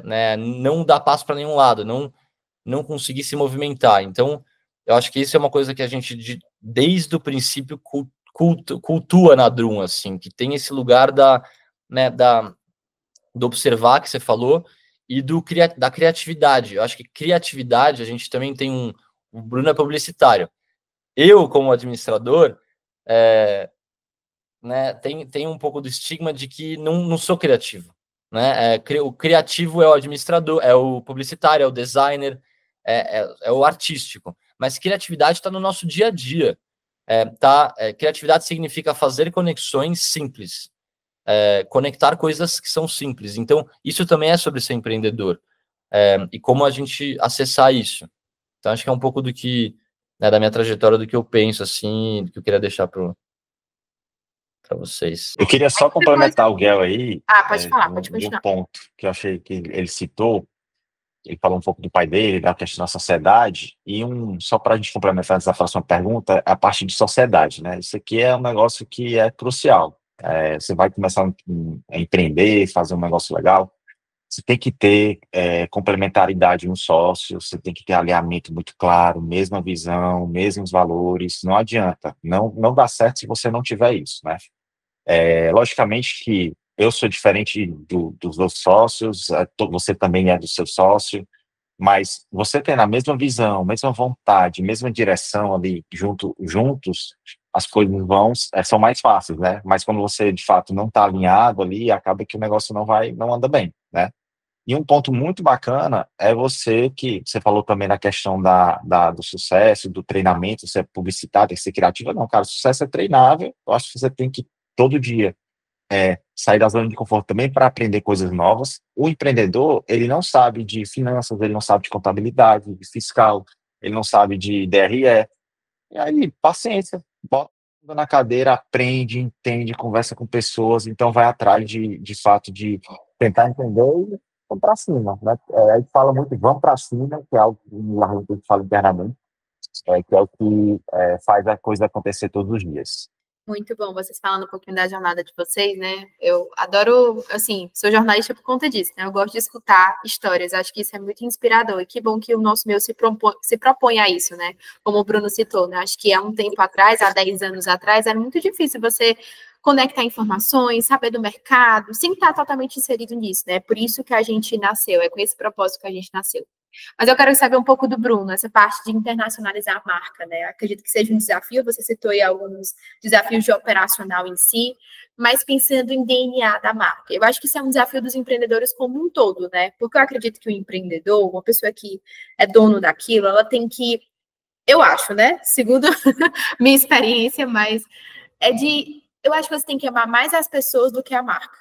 né, não dar passo para nenhum lado, não conseguir se movimentar. Então, eu acho que isso é uma coisa que a gente, desde o princípio, cultua na Drum, assim, que tem esse lugar do observar, que você falou, e da criatividade. Eu acho que criatividade, a gente também tem o Bruno é publicitário. Eu, como administrador, né, tem um pouco do estigma de que não sou criativo. Né? O criativo é o administrador, é o publicitário, é o designer, é o artístico. mas criatividade está no nosso dia a dia. Criatividade significa fazer conexões simples, conectar coisas que são simples. Então, isso também é sobre ser empreendedor, e como a gente acessar isso. Então, acho que é um pouco do que, né, da minha trajetória, do que eu penso, assim, do que eu queria deixar para vocês. Eu queria só complementar o Guel aí, pode falar, pode de um continuar. ponto que eu achei que ele citou. Ele falou um pouco do pai dele, da questão da sociedade, e só para a gente complementar essa próxima pergunta, a parte de sociedade, né? Isso aqui é um negócio que é crucial. Você vai começar a empreender, fazer um negócio legal, você tem que ter complementaridade no sócio, você tem que ter alinhamento muito claro, mesma visão, mesmos valores, não adianta, não dá certo se você não tiver isso, né? Logicamente que eu sou diferente dos outros sócios, você também é do seu sócio, mas você tendo a mesma visão, mesma vontade, mesma direção ali juntos, as coisas são mais fáceis, né? Mas quando você, de fato, não está alinhado ali, acaba que o negócio não anda bem, né? E um ponto muito bacana é que você falou também na questão do sucesso, do treinamento, você é publicitário, tem que ser criativo. Não, cara, o sucesso é treinável, eu acho que você tem que, todo dia, sair da zona de conforto também para aprender coisas novas. O empreendedor, ele não sabe de finanças, ele não sabe de contabilidade, de fiscal, ele não sabe de DRE. E aí, paciência, bota na cadeira, aprende, entende, conversa com pessoas, então vai atrás de fato de tentar entender e vamos para cima, né? A gente fala muito, vamos para cima, que é algo que a gente fala internamente, que é o que faz a coisa acontecer todos os dias. Muito bom, vocês falando um pouquinho da jornada de vocês, né? Eu adoro, assim, sou jornalista por conta disso, né? Eu gosto de escutar histórias, acho que isso é muito inspirador. E que bom que o nosso meio se propõe a isso, né? Como o Bruno citou, né? Acho que há um tempo atrás, há 10 anos atrás, era muito difícil você conectar informações, saber do mercado, sem estar totalmente inserido nisso, né? Por isso que a gente nasceu, é com esse propósito que a gente nasceu. Mas eu quero saber um pouco do Bruno, essa parte de internacionalizar a marca, né? Acredito que seja um desafio, você citou aí alguns desafios de operacional em si, mas pensando em DNA da marca. Eu acho que isso é um desafio dos empreendedores como um todo, né? Porque eu acredito que o empreendedor, uma pessoa que é dono daquilo, ela tem que, eu acho, né? Segundo minha experiência, mas eu acho que você tem que amar mais as pessoas do que a marca.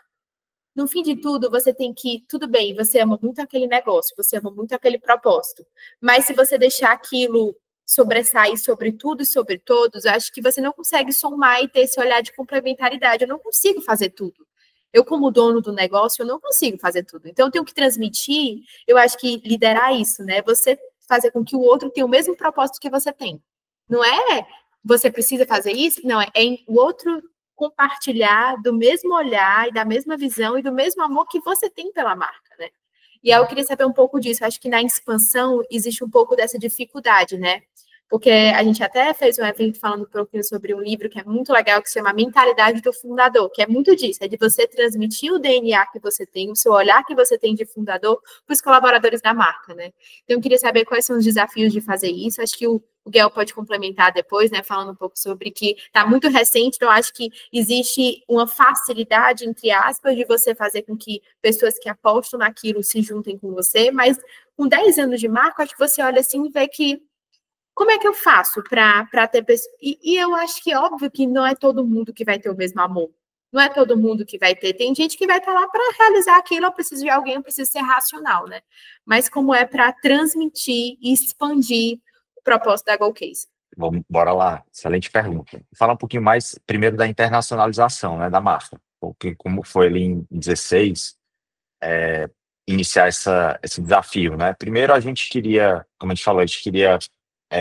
No fim de tudo, você tem que, tudo bem, você ama muito aquele negócio, você ama muito aquele propósito, mas se você deixar aquilo sobressair sobre tudo e sobre todos, eu acho que você não consegue somar e ter esse olhar de complementaridade. Eu não consigo fazer tudo. Eu, como dono do negócio, eu não consigo fazer tudo. Então, eu tenho que transmitir, eu acho que liderar isso, né? Você fazer com que o outro tenha o mesmo propósito que você tem. Não é você precisa fazer isso, não, é o outro compartilhar do mesmo olhar e da mesma visão e do mesmo amor que você tem pela marca, né? E aí eu queria saber um pouco disso. Acho que na expansão existe um pouco dessa dificuldade, né? Porque a gente até fez um evento falando um pouquinho sobre um livro que é muito legal, que se chama Mentalidade do Fundador, que é muito disso, é de você transmitir o DNA que você tem, o seu olhar que você tem de fundador para os colaboradores da marca, né? Então, eu queria saber quais são os desafios de fazer isso. Acho que o Guel pode complementar depois, né, falando um pouco sobre que está muito recente, então acho que existe uma facilidade, entre aspas, de você fazer com que pessoas que apostam naquilo se juntem com você, mas com 10 anos de marca, acho que você olha assim e vê que como é que eu faço para ter pessoas? E eu acho que é óbvio que não é todo mundo que vai ter o mesmo amor. Não é todo mundo que vai ter. Tem gente que vai estar lá para realizar aquilo, eu preciso de alguém, eu preciso ser racional, né? Mas como é para transmitir e expandir o propósito da GoCase? Vamos, bora lá. Excelente pergunta. Falar um pouquinho mais, primeiro, da internacionalização, né, da marca. Porque como foi ali em 16, iniciar esse desafio, né? Primeiro, a gente queria, como a gente falou, a gente queria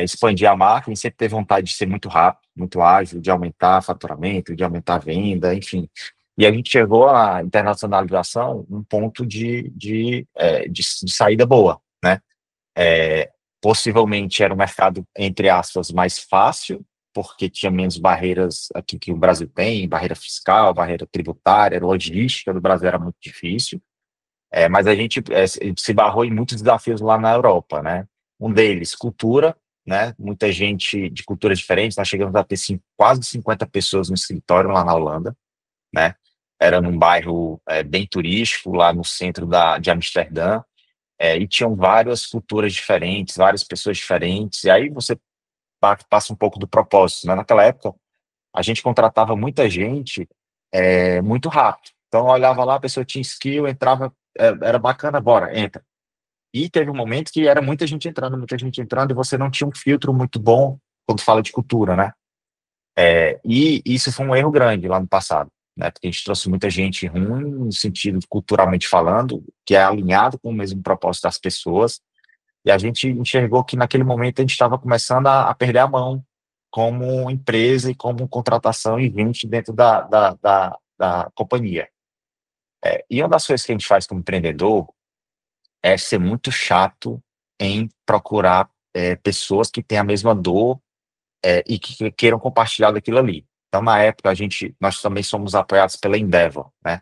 expandir a marca, a gente sempre teve vontade de ser muito rápido, muito ágil, de aumentar faturamento, de aumentar a venda, enfim. E a gente chegou à internacionalização um ponto de saída boa, né? Possivelmente era um mercado, entre aspas, mais fácil, porque tinha menos barreiras aqui que o Brasil tem, barreira fiscal, barreira tributária, logística do Brasil era muito difícil, mas a gente se barrou em muitos desafios lá na Europa, né? Um deles, cultura, né? Muita gente de culturas diferentes, nós chegamos a ter quase 50 pessoas no escritório lá na Holanda, né? Era num bairro bem turístico, lá no centro de Amsterdã, e tinham várias culturas diferentes, várias pessoas diferentes, e aí você passa um pouco do propósito, né? Naquela época, a gente contratava muita gente muito rápido. Então, eu olhava lá, a pessoa tinha skill, entrava, era bacana, bora, entra. E teve um momento que era muita gente entrando, e você não tinha um filtro muito bom quando fala de cultura, né? E isso foi um erro grande lá no passado, né? Porque a gente trouxe muita gente ruim, no sentido culturalmente falando, que é alinhado com o mesmo propósito das pessoas, e a gente enxergou que naquele momento a gente estava começando a perder a mão como empresa e como contratação e gente dentro da companhia. E uma das coisas que a gente faz como empreendedor é ser muito chato em procurar pessoas que têm a mesma dor e que queiram compartilhar daquilo ali. Então, na época, nós também somos apoiados pela Endeavor, né?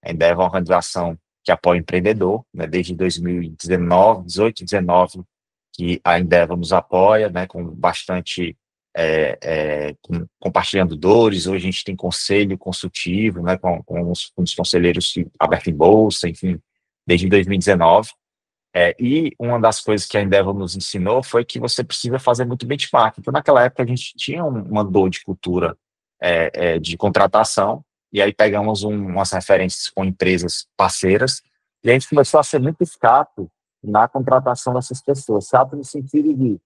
A Endeavor é uma organização que apoia o empreendedor, né? Desde 2019, 18, 19, que a Endeavor nos apoia, né? Com bastante compartilhando dores. Hoje a gente tem conselho consultivo, né? Com os conselheiros abertos em bolsa, enfim, desde 2019. E uma das coisas que a Endeavor nos ensinou foi que você precisa fazer muito benchmark. Então, naquela época, a gente tinha uma dor de cultura de contratação, e aí pegamos umas referências com empresas parceiras, e a gente começou a ser muito chato na contratação dessas pessoas, chato no sentido de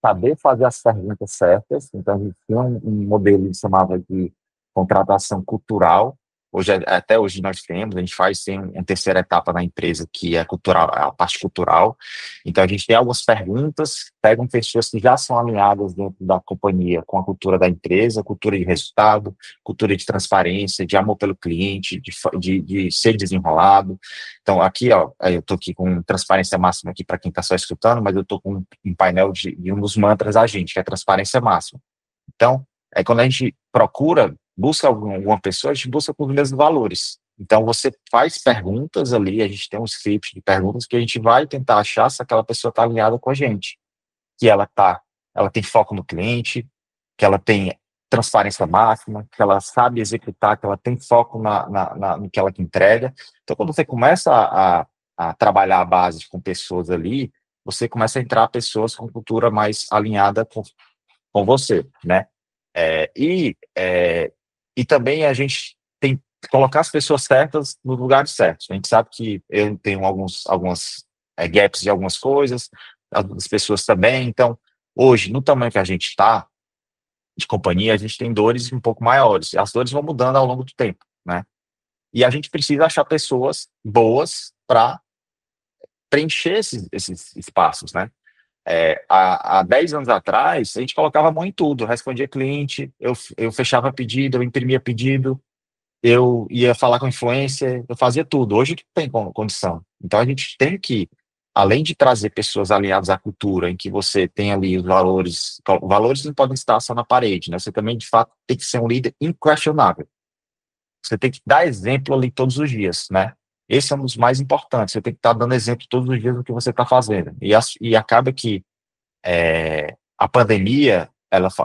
saber fazer as perguntas certas. Então, a gente tinha um modelo que chamava de contratação cultural. Até hoje nós temos, a gente tem uma terceira etapa na empresa, que é cultural, a parte cultural. Então, a gente tem algumas perguntas, pegam pessoas que já são alinhadas dentro da companhia com a cultura da empresa, cultura de resultado, cultura de transparência, de amor pelo cliente, de ser desenrolado. Então, aqui, ó, eu estou aqui com transparência máxima aqui para quem está só escutando, mas eu estou com um painel de um dos mantras da gente, que é transparência máxima. Então, quando a gente busca alguma pessoa, a gente busca com os mesmos valores. Então, você faz perguntas ali, a gente tem um script de perguntas que a gente vai tentar achar se aquela pessoa está alinhada com a gente, que ela tem foco no cliente, que ela tem transparência máxima, que ela sabe executar, que ela tem foco no que ela entrega. Então, quando você começa a trabalhar a base com pessoas ali, você começa a entrar pessoas com cultura mais alinhada com você, né? E também a gente tem que colocar as pessoas certas nos lugares certos. A gente sabe que eu tenho algumas gaps de algumas coisas, as pessoas também. Então, hoje, no tamanho que a gente está, de companhia, a gente tem dores um pouco maiores. As dores vão mudando ao longo do tempo, né? E a gente precisa achar pessoas boas para preencher esses espaços, né? Há 10 anos atrás, a gente colocava a mão em tudo, eu respondia cliente, eu fechava pedido, eu imprimia pedido, eu ia falar com influência, eu fazia tudo. Hoje que tem condição. Então, a gente tem que, além de trazer pessoas alinhadas à cultura, em que você tem ali os valores não podem estar só na parede, né? Você também, de fato, tem que ser um líder inquestionável. Você tem que dar exemplo ali todos os dias, né? Esse é um dos mais importantes. Você tem que estar dando exemplo todos os dias do que você está fazendo. E acaba que a pandemia,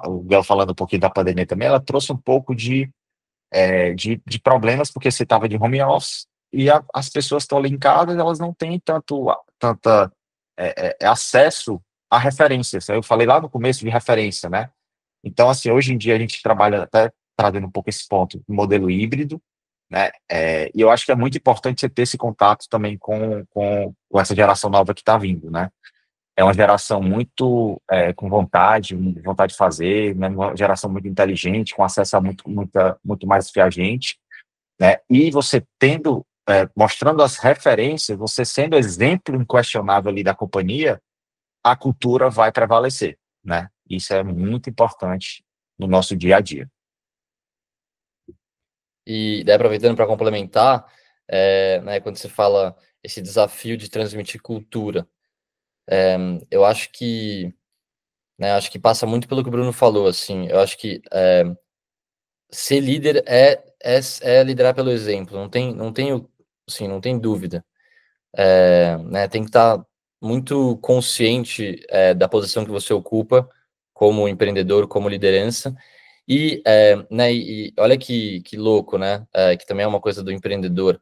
o Gal falando um pouquinho da pandemia também, ela trouxe um pouco de problemas, porque você estava de home office e as pessoas estão ali em casa, elas não têm tanta acesso a referências. Eu falei lá no começo de referência, né? Então, assim, hoje em dia a gente trabalha até trazendo um pouco esse ponto do modelo híbrido, né? E eu acho que é muito importante você ter esse contato também com essa geração nova que está vindo, né? É uma geração muito com vontade de fazer, né? Uma geração muito inteligente, com acesso a muito mais que a gente, né? E você mostrando as referências, você sendo exemplo inquestionável ali da companhia, a cultura vai prevalecer, né? Isso é muito importante no nosso dia a dia. E daí, aproveitando para complementar, né, quando você fala esse desafio de transmitir cultura, eu acho que, né, passa muito pelo que o Bruno falou, assim, eu acho que ser líder é liderar pelo exemplo, assim, não tem dúvida, né, tem que estar muito consciente da posição que você ocupa como empreendedor, como liderança. E, né, e olha que louco, né? Que também é uma coisa do empreendedor.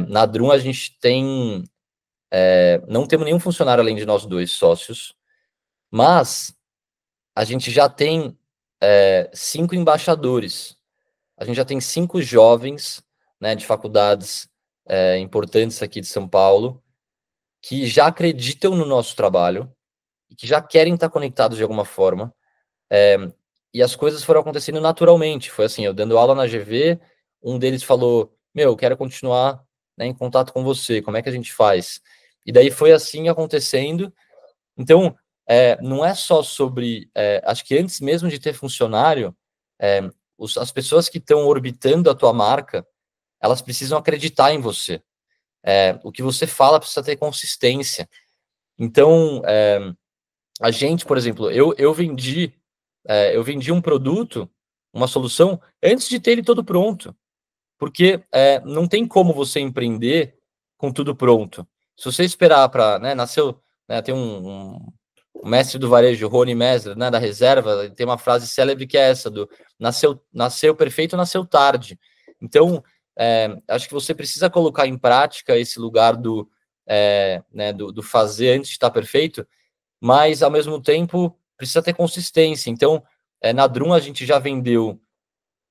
Na Drum a gente tem não temos nenhum funcionário além de nós dois sócios, mas a gente já tem 5 embaixadores. A gente já tem 5 jovens, né, de faculdades importantes aqui de São Paulo, que já acreditam no nosso trabalho e que já querem estar conectados de alguma forma. E as coisas foram acontecendo naturalmente. Foi assim, eu dando aula na GV, um deles falou, eu quero continuar, né, em contato com você, como é que a gente faz? E daí foi assim acontecendo. Então, não é só sobre... acho que antes mesmo de ter funcionário, as pessoas que estão orbitando a tua marca, elas precisam acreditar em você. O que você fala precisa ter consistência. Então, a gente, por exemplo, eu vendi um produto, uma solução, antes de ter ele todo pronto. Porque não tem como você empreender com tudo pronto. Se você esperar para... Né, nasceu... Né, tem um mestre do varejo, Rony Mesler, né, da Reserva, tem uma frase célebre que é essa, do nasceu perfeito, nasceu tarde. Então, acho que você precisa colocar em prática esse lugar né, do fazer antes de estar perfeito, mas, ao mesmo tempo, precisa ter consistência. Então, na Drum, a gente já vendeu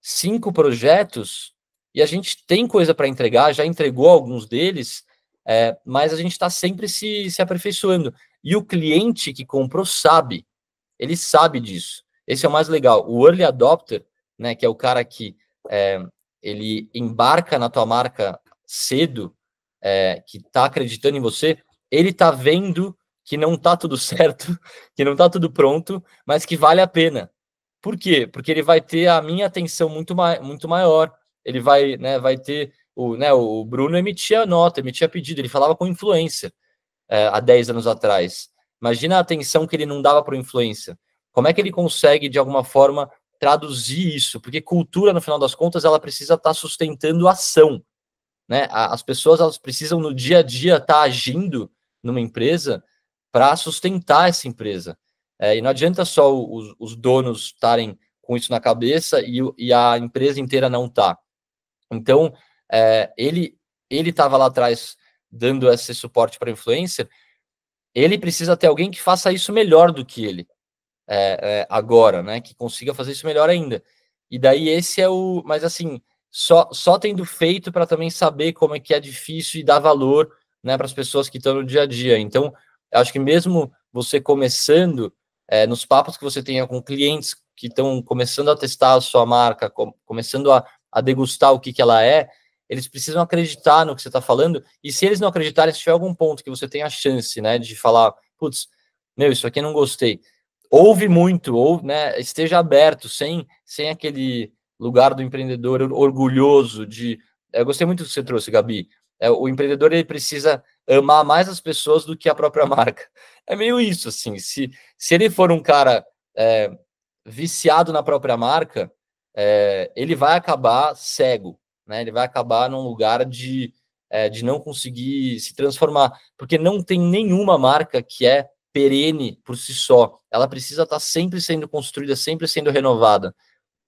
5 projetos e a gente tem coisa para entregar, já entregou alguns deles, mas a gente está sempre se aperfeiçoando. E o cliente que comprou sabe, ele sabe disso. Esse é o mais legal. O early adopter, né, que é o cara que ele embarca na tua marca cedo, que está acreditando em você, ele está vendo que não está tudo certo, que não está tudo pronto, mas que vale a pena. Por quê? Porque ele vai ter a minha atenção muito maior. Ele vai ter... O Bruno emitia nota, emitia pedido, ele falava com influencer há 10 anos atrás. Imagina a atenção que ele não dava para o influencer. Como é que ele consegue, de alguma forma, traduzir isso? Porque cultura, no final das contas, ela precisa estar sustentando ação. Né? As pessoas, elas precisam, no dia a dia, estar agindo numa empresa para sustentar essa empresa. E não adianta só os donos estarem com isso na cabeça e a empresa inteira não tá. Então, ele estava lá atrás dando esse suporte para influencer, ele precisa ter alguém que faça isso melhor do que ele agora, né? Que consiga fazer isso melhor ainda. E daí esse é o... Mas assim, só tendo feito para também saber como é que é difícil e dar valor, né, para as pessoas que estão no dia a dia. Então, eu acho que mesmo você começando, nos papos que você tenha com clientes que estão começando a testar a sua marca, começando a degustar o que ela é, eles precisam acreditar no que você está falando, e se eles não acreditarem, se tiver algum ponto que você tem a chance, né, de falar, putz, isso aqui eu não gostei, ouve muito, ou, né, esteja aberto, sem aquele lugar do empreendedor orgulhoso de... Eu gostei muito do que você trouxe, Gabi. O empreendedor, ele precisa amar mais as pessoas do que a própria marca. É meio isso, assim, se ele for um cara viciado na própria marca, ele vai acabar cego, né? Ele vai acabar num lugar de não conseguir se transformar, porque não tem nenhuma marca que é perene por si só. Ela precisa estar sempre sendo construída, sempre sendo renovada.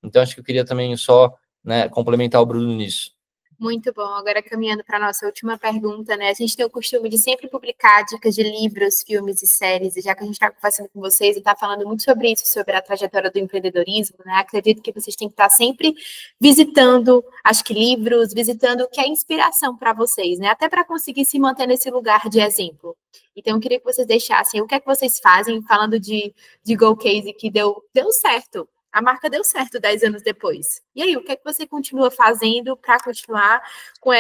Então, acho que eu queria também só, né, complementar o Bruno nisso. Muito bom. Agora, caminhando para a nossa última pergunta, né? A gente tem o costume de sempre publicar dicas de livros, filmes e séries, e já que a gente está conversando com vocês e está falando muito sobre isso, sobre a trajetória do empreendedorismo, né? Acredito que vocês têm que estar sempre visitando, acho que livros, visitando o que é inspiração para vocês, né? Até para conseguir se manter nesse lugar de exemplo. Então, eu queria que vocês deixassem o que é que vocês fazem, falando de GoCase, que deu certo. A marca deu certo 10 anos depois. E aí, o que é que você continua fazendo para continuar com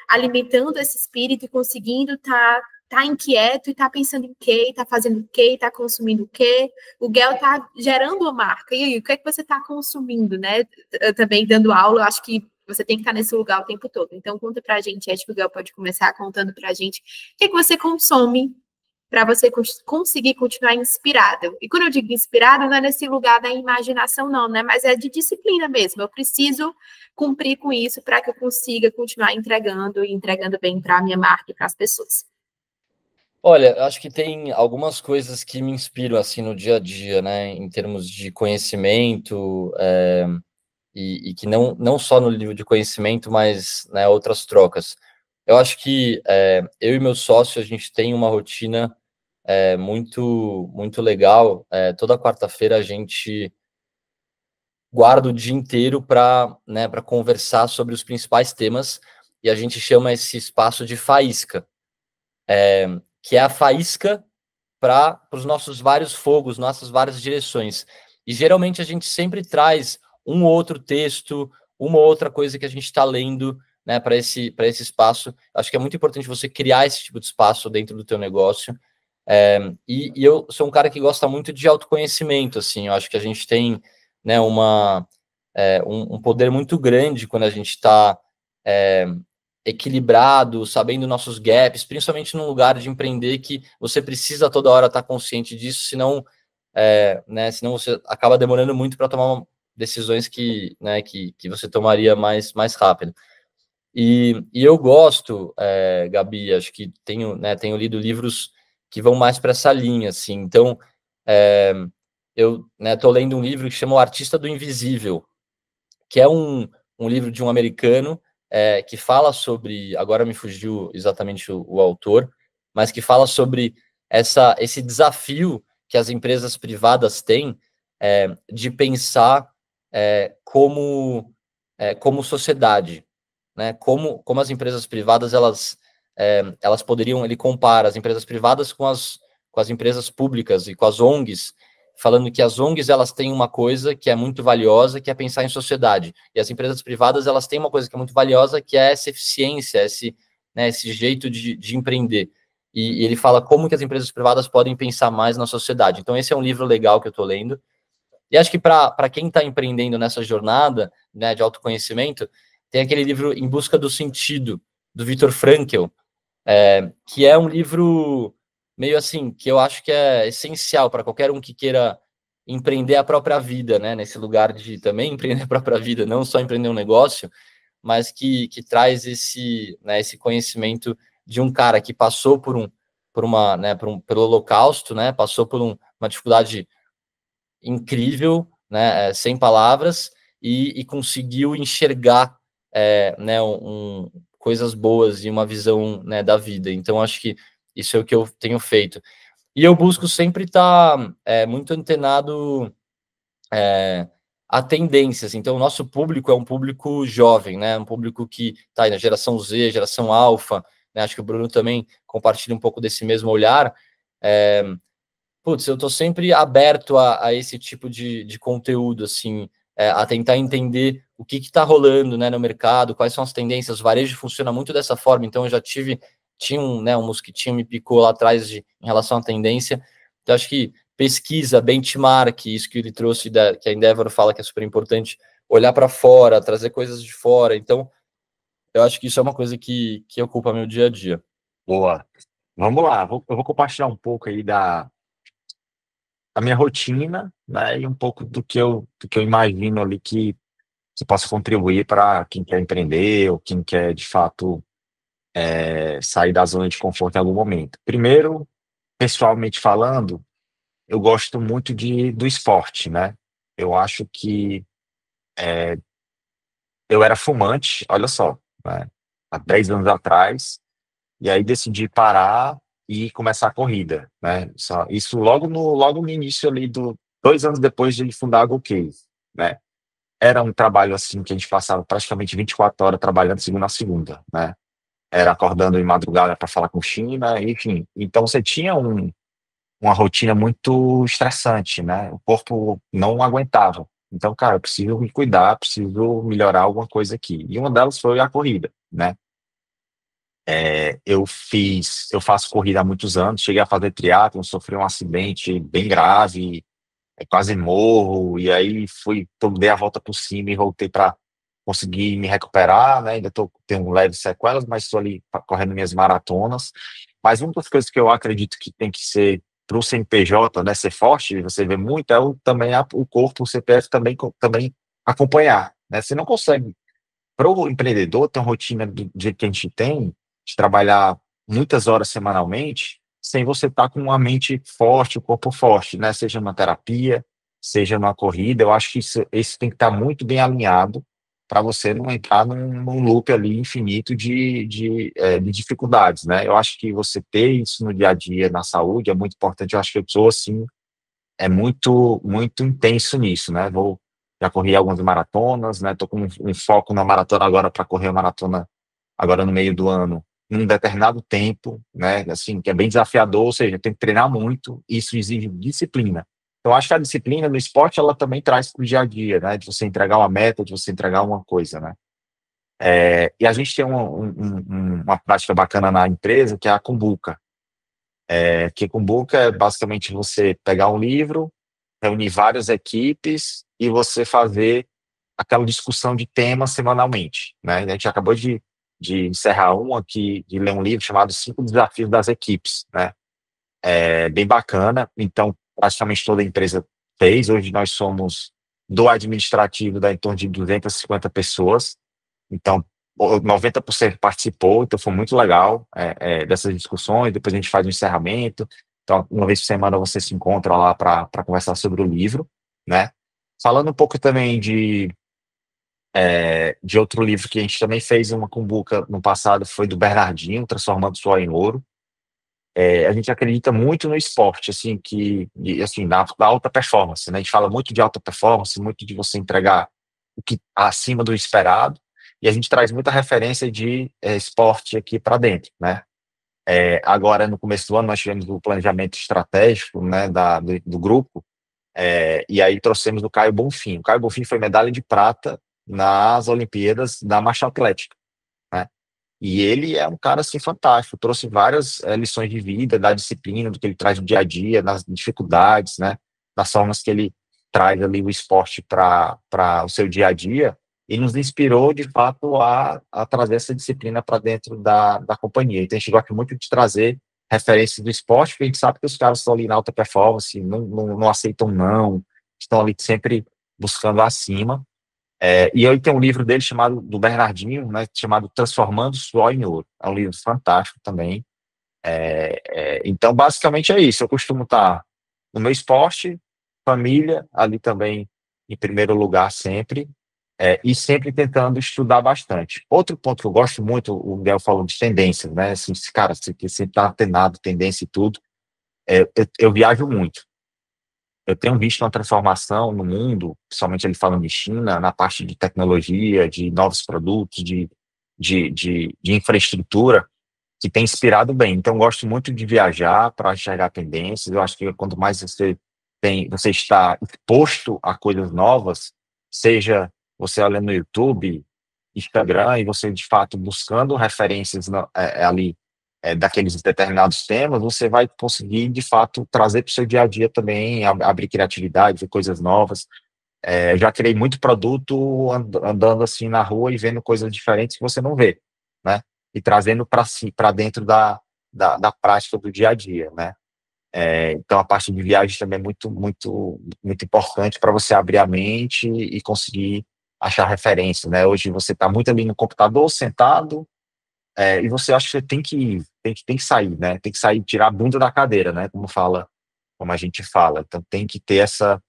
alimentando esse espírito e conseguindo tá inquieto e tá pensando em quê, tá fazendo o quê, tá consumindo o quê? O Guel tá gerando uma marca. E aí, o que é que você tá consumindo, né? Eu também dando aula, eu acho que você tem que estar nesse lugar o tempo todo. Então, conta pra gente, acho que o Guel pode começar contando pra gente o que é que você consome para você conseguir continuar inspirado. E quando eu digo inspirado, não é nesse lugar da imaginação, não, né? Mas é de disciplina mesmo. Eu preciso cumprir com isso para que eu consiga continuar entregando bem para a minha marca e para as pessoas. Olha, acho que tem algumas coisas que me inspiram, assim, no dia a dia, né? Em termos de conhecimento, e que não só no nível de conhecimento, mas, né, outras trocas. eu acho que eu e meu sócio, a gente tem uma rotina muito, muito legal. Toda quarta-feira a gente guarda o dia inteiro para, né, para conversar sobre os principais temas, e a gente chama esse espaço de faísca, que é a faísca para os nossos vários fogos, nossas várias direções. E geralmente a gente sempre traz um outro texto, uma outra coisa que a gente está lendo, né, para esse espaço. Acho que é muito importante você criar esse tipo de espaço dentro do teu negócio. E eu sou um cara que gosta muito de autoconhecimento, assim. Eu acho que a gente tem, né, um poder muito grande quando a gente está equilibrado, sabendo nossos gaps, principalmente num lugar de empreender que você precisa toda hora estar consciente disso, senão, né, senão você acaba demorando muito para tomar decisões que, né, que você tomaria mais rápido. E eu gosto, Gabi, acho que tenho lido livros que vão mais para essa linha, assim. Então, eu estou lendo um livro que chama O Artista do Invisível, que é um livro de um americano que fala sobre, agora me fugiu exatamente o autor, mas que fala sobre esse desafio que as empresas privadas têm de pensar como sociedade, né? Como as empresas privadas elas poderiam, ele compara as empresas privadas com as empresas públicas e com as ONGs, falando que as ONGs elas têm uma coisa que é muito valiosa, que é pensar em sociedade, e as empresas privadas elas têm uma coisa que é muito valiosa, que é essa eficiência, esse jeito de empreender. E ele fala como que as empresas privadas podem pensar mais na sociedade. Então esse é um livro legal que eu estou lendo. E acho que para quem está empreendendo nessa jornada, né, de autoconhecimento, tem aquele livro Em Busca do Sentido, do Viktor Frankl, que é um livro meio assim, que eu acho que é essencial para qualquer um que queira empreender a própria vida, né, nesse lugar de também empreender a própria vida, não só empreender um negócio, mas que traz esse conhecimento de um cara que passou pelo Holocausto, né, passou por uma dificuldade incrível, né, sem palavras, e conseguiu enxergar né, coisas boas e uma visão, né, da vida. Então, acho que isso é o que eu tenho feito. E eu busco sempre estar muito antenado a tendências. Então, o nosso público é um público jovem, né, um público que está aí na geração Z, geração alfa, né, acho que o Bruno também compartilha um pouco desse mesmo olhar. Putz, eu estou sempre aberto a esse tipo de conteúdo, assim, a tentar entender o que está rolando, né, no mercado, quais são as tendências. O varejo funciona muito dessa forma, então eu já tinha um mosquitinho me picou lá atrás em relação à tendência. Então, acho que pesquisa, benchmark, isso que ele trouxe, que a Endeavor fala que é super importante, olhar para fora, trazer coisas de fora. Então, eu acho que isso é uma coisa que ocupa meu dia a dia. Boa. Vamos lá, eu vou compartilhar um pouco aí da minha rotina, né, e um pouco do que eu imagino ali que possa contribuir para quem quer empreender ou quem quer, de fato, sair da zona de conforto em algum momento. Primeiro, pessoalmente falando, eu gosto muito do esporte, né? Eu acho que eu era fumante, olha só, né, há 10 anos atrás, e aí decidi parar e começar a corrida, né? Isso logo no início ali 2 anos depois de fundar a GoCase, né? Era um trabalho assim que a gente passava praticamente 24 horas trabalhando segunda a segunda, né? Era acordando em madrugada para falar com China, enfim. Então você tinha uma rotina muito estressante, né? O corpo não aguentava. Então, cara, eu preciso me cuidar, preciso melhorar alguma coisa aqui. E uma delas foi a corrida, né? Eu faço corrida há muitos anos, cheguei a fazer triatlon, sofri um acidente bem grave, quase morro, e aí dei a volta por cima e voltei para conseguir me recuperar, né? Ainda tenho leves sequelas, mas estou ali correndo minhas maratonas. Mas uma das coisas que eu acredito que tem que ser para o CNPJ, né, ser forte, você vê muito, também o corpo, o CPF também acompanhar, né? Você não consegue, para o empreendedor, ter uma rotina do jeito que a gente tem, de trabalhar muitas horas semanalmente, sem você estar com uma mente forte, o corpo forte, né? Seja numa terapia, seja numa corrida. Eu acho que isso tem que estar muito bem alinhado para você não entrar num loop ali infinito de dificuldades, né? Eu acho que você ter isso no dia a dia, na saúde, é muito importante. Eu acho que eu sou, assim, muito, muito intenso nisso, né? Já corri algumas maratonas, né? Tô com um foco na maratona agora para correr a maratona agora no meio do ano, em um determinado tempo, né? Assim, que é bem desafiador, ou seja, tem que treinar muito, isso exige disciplina. Então, acho que a disciplina no esporte, ela também traz para o dia a dia, né? De você entregar uma meta, de você entregar uma coisa, né? E a gente tem uma prática bacana na empresa, que é a Kumbuka. Que Kumbuka é basicamente você pegar um livro, reunir várias equipes e você fazer aquela discussão de temas semanalmente, né? A gente acabou de encerrar um aqui, de ler um livro chamado Cinco Desafios das Equipes, né? É bem bacana, então praticamente toda a empresa fez. Hoje nós somos, do administrativo, dá em torno de 250 pessoas, então 90% participou, então foi muito legal dessas discussões. Depois a gente faz o encerramento, então uma vez por semana você se encontra lá para conversar sobre o livro, né? Falando um pouco também de outro livro que a gente também fez uma cumbuca no passado, foi do Bernardinho, Transformando Suor em Ouro. A gente acredita muito no esporte, assim, assim, da alta performance, né? A gente fala muito de alta performance, muito de você entregar o que acima do esperado, e a gente traz muita referência de esporte aqui para dentro, né? Agora, no começo do ano, nós tivemos o planejamento estratégico, né, do grupo, e aí trouxemos o Caio Bonfim. O Caio Bonfim foi medalha de prata nas Olimpíadas da marcha atlética, né? E ele é um cara, assim, fantástico, trouxe várias lições de vida, da disciplina, do que ele traz no dia a dia, das dificuldades, né, das formas que ele traz ali o esporte para o seu dia a dia, e nos inspirou, de fato, a trazer essa disciplina para dentro da companhia. Então, a gente gosta muito de trazer referências do esporte, porque a gente sabe que os caras estão ali na alta performance, não aceitam não, estão ali sempre buscando acima. E aí tem um livro dele do Bernardinho, né, chamado Transformando Suor em Ouro. É um livro fantástico também. Então, basicamente é isso. Eu costumo estar no meu esporte, família, ali também em primeiro lugar sempre, e sempre tentando estudar bastante. Outro ponto que eu gosto muito, o Miguel falou de tendências, né? Assim, cara, você sempre está antenado, tendência e tudo. Eu viajo muito. Eu tenho visto uma transformação no mundo, principalmente ele falando de China, na parte de tecnologia, de novos produtos, de infraestrutura, que tem inspirado bem. Então, eu gosto muito de viajar para enxergar tendências. Eu acho que quanto mais você está exposto a coisas novas, seja você olhando no YouTube, Instagram, e você, de fato, buscando referências ali daqueles determinados temas, você vai conseguir, de fato, trazer para o seu dia a dia também, abrir criatividade, ver coisas novas. Já criei muito produto andando assim na rua e vendo coisas diferentes que você não vê, né? E trazendo para dentro da prática do dia a dia, né? Então, a parte de viagem também é muito, muito, muito importante para você abrir a mente e conseguir achar referência, né? Hoje você está muito ali no computador, sentado, e você acha que você tem que sair, né? Tem que sair, tirar a bunda da cadeira, né? Como a gente fala. Então, tem que ter essa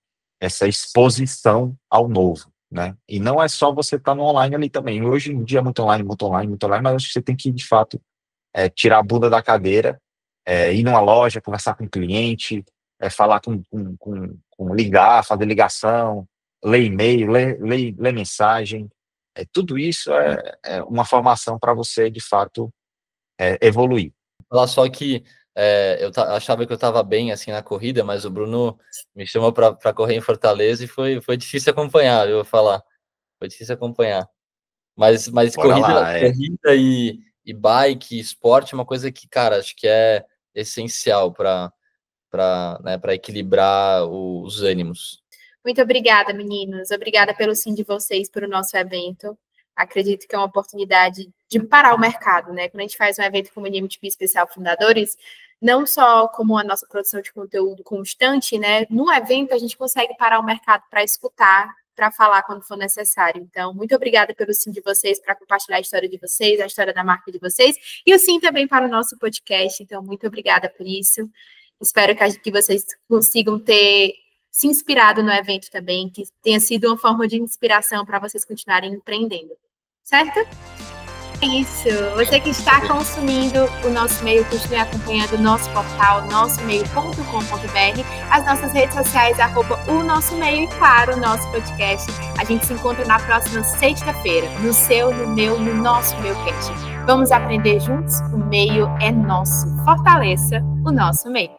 exposição ao novo, né? E não é só você estar no online ali também. Hoje em dia é muito online, muito online, muito online, mas acho que você tem que, de fato, tirar a bunda da cadeira, ir numa loja, conversar com o cliente, falar ligar, fazer ligação, ler e-mail, ler mensagem. Tudo isso é uma formação para você, de fato, evoluir. Falar só que achava que eu estava bem assim na corrida, mas o Bruno me chamou para correr em Fortaleza e foi difícil acompanhar, eu vou falar. Foi difícil acompanhar. Mas corrida e bike, esporte é uma coisa que, cara, acho que é essencial para equilibrar os ânimos. Muito obrigada, meninos. Obrigada pelo sim de vocês para o nosso evento. Acredito que é uma oportunidade de parar o mercado, né? Quando a gente faz um evento como o NMTP Especial Fundadores, não só como a nossa produção de conteúdo constante, né? No evento a gente consegue parar o mercado para escutar, para falar quando for necessário. Então, muito obrigada pelo sim de vocês, para compartilhar a história de vocês, a história da marca de vocês, e o sim também para o nosso podcast. Então, muito obrigada por isso. Espero que vocês consigam ter se inspirado no evento também, que tenha sido uma forma de inspiração para vocês continuarem empreendendo, certo? É isso. Você que está consumindo o nosso e-mail, continue acompanhando o nosso portal, nossoemail.com.br, as nossas redes sociais, @o-nosso-e-mail e, claro, o nosso podcast. A gente se encontra na próxima sexta-feira, no seu, no meu, no nosso e-mailcast. Vamos aprender juntos? O meio é nosso. Fortaleça o nosso meio.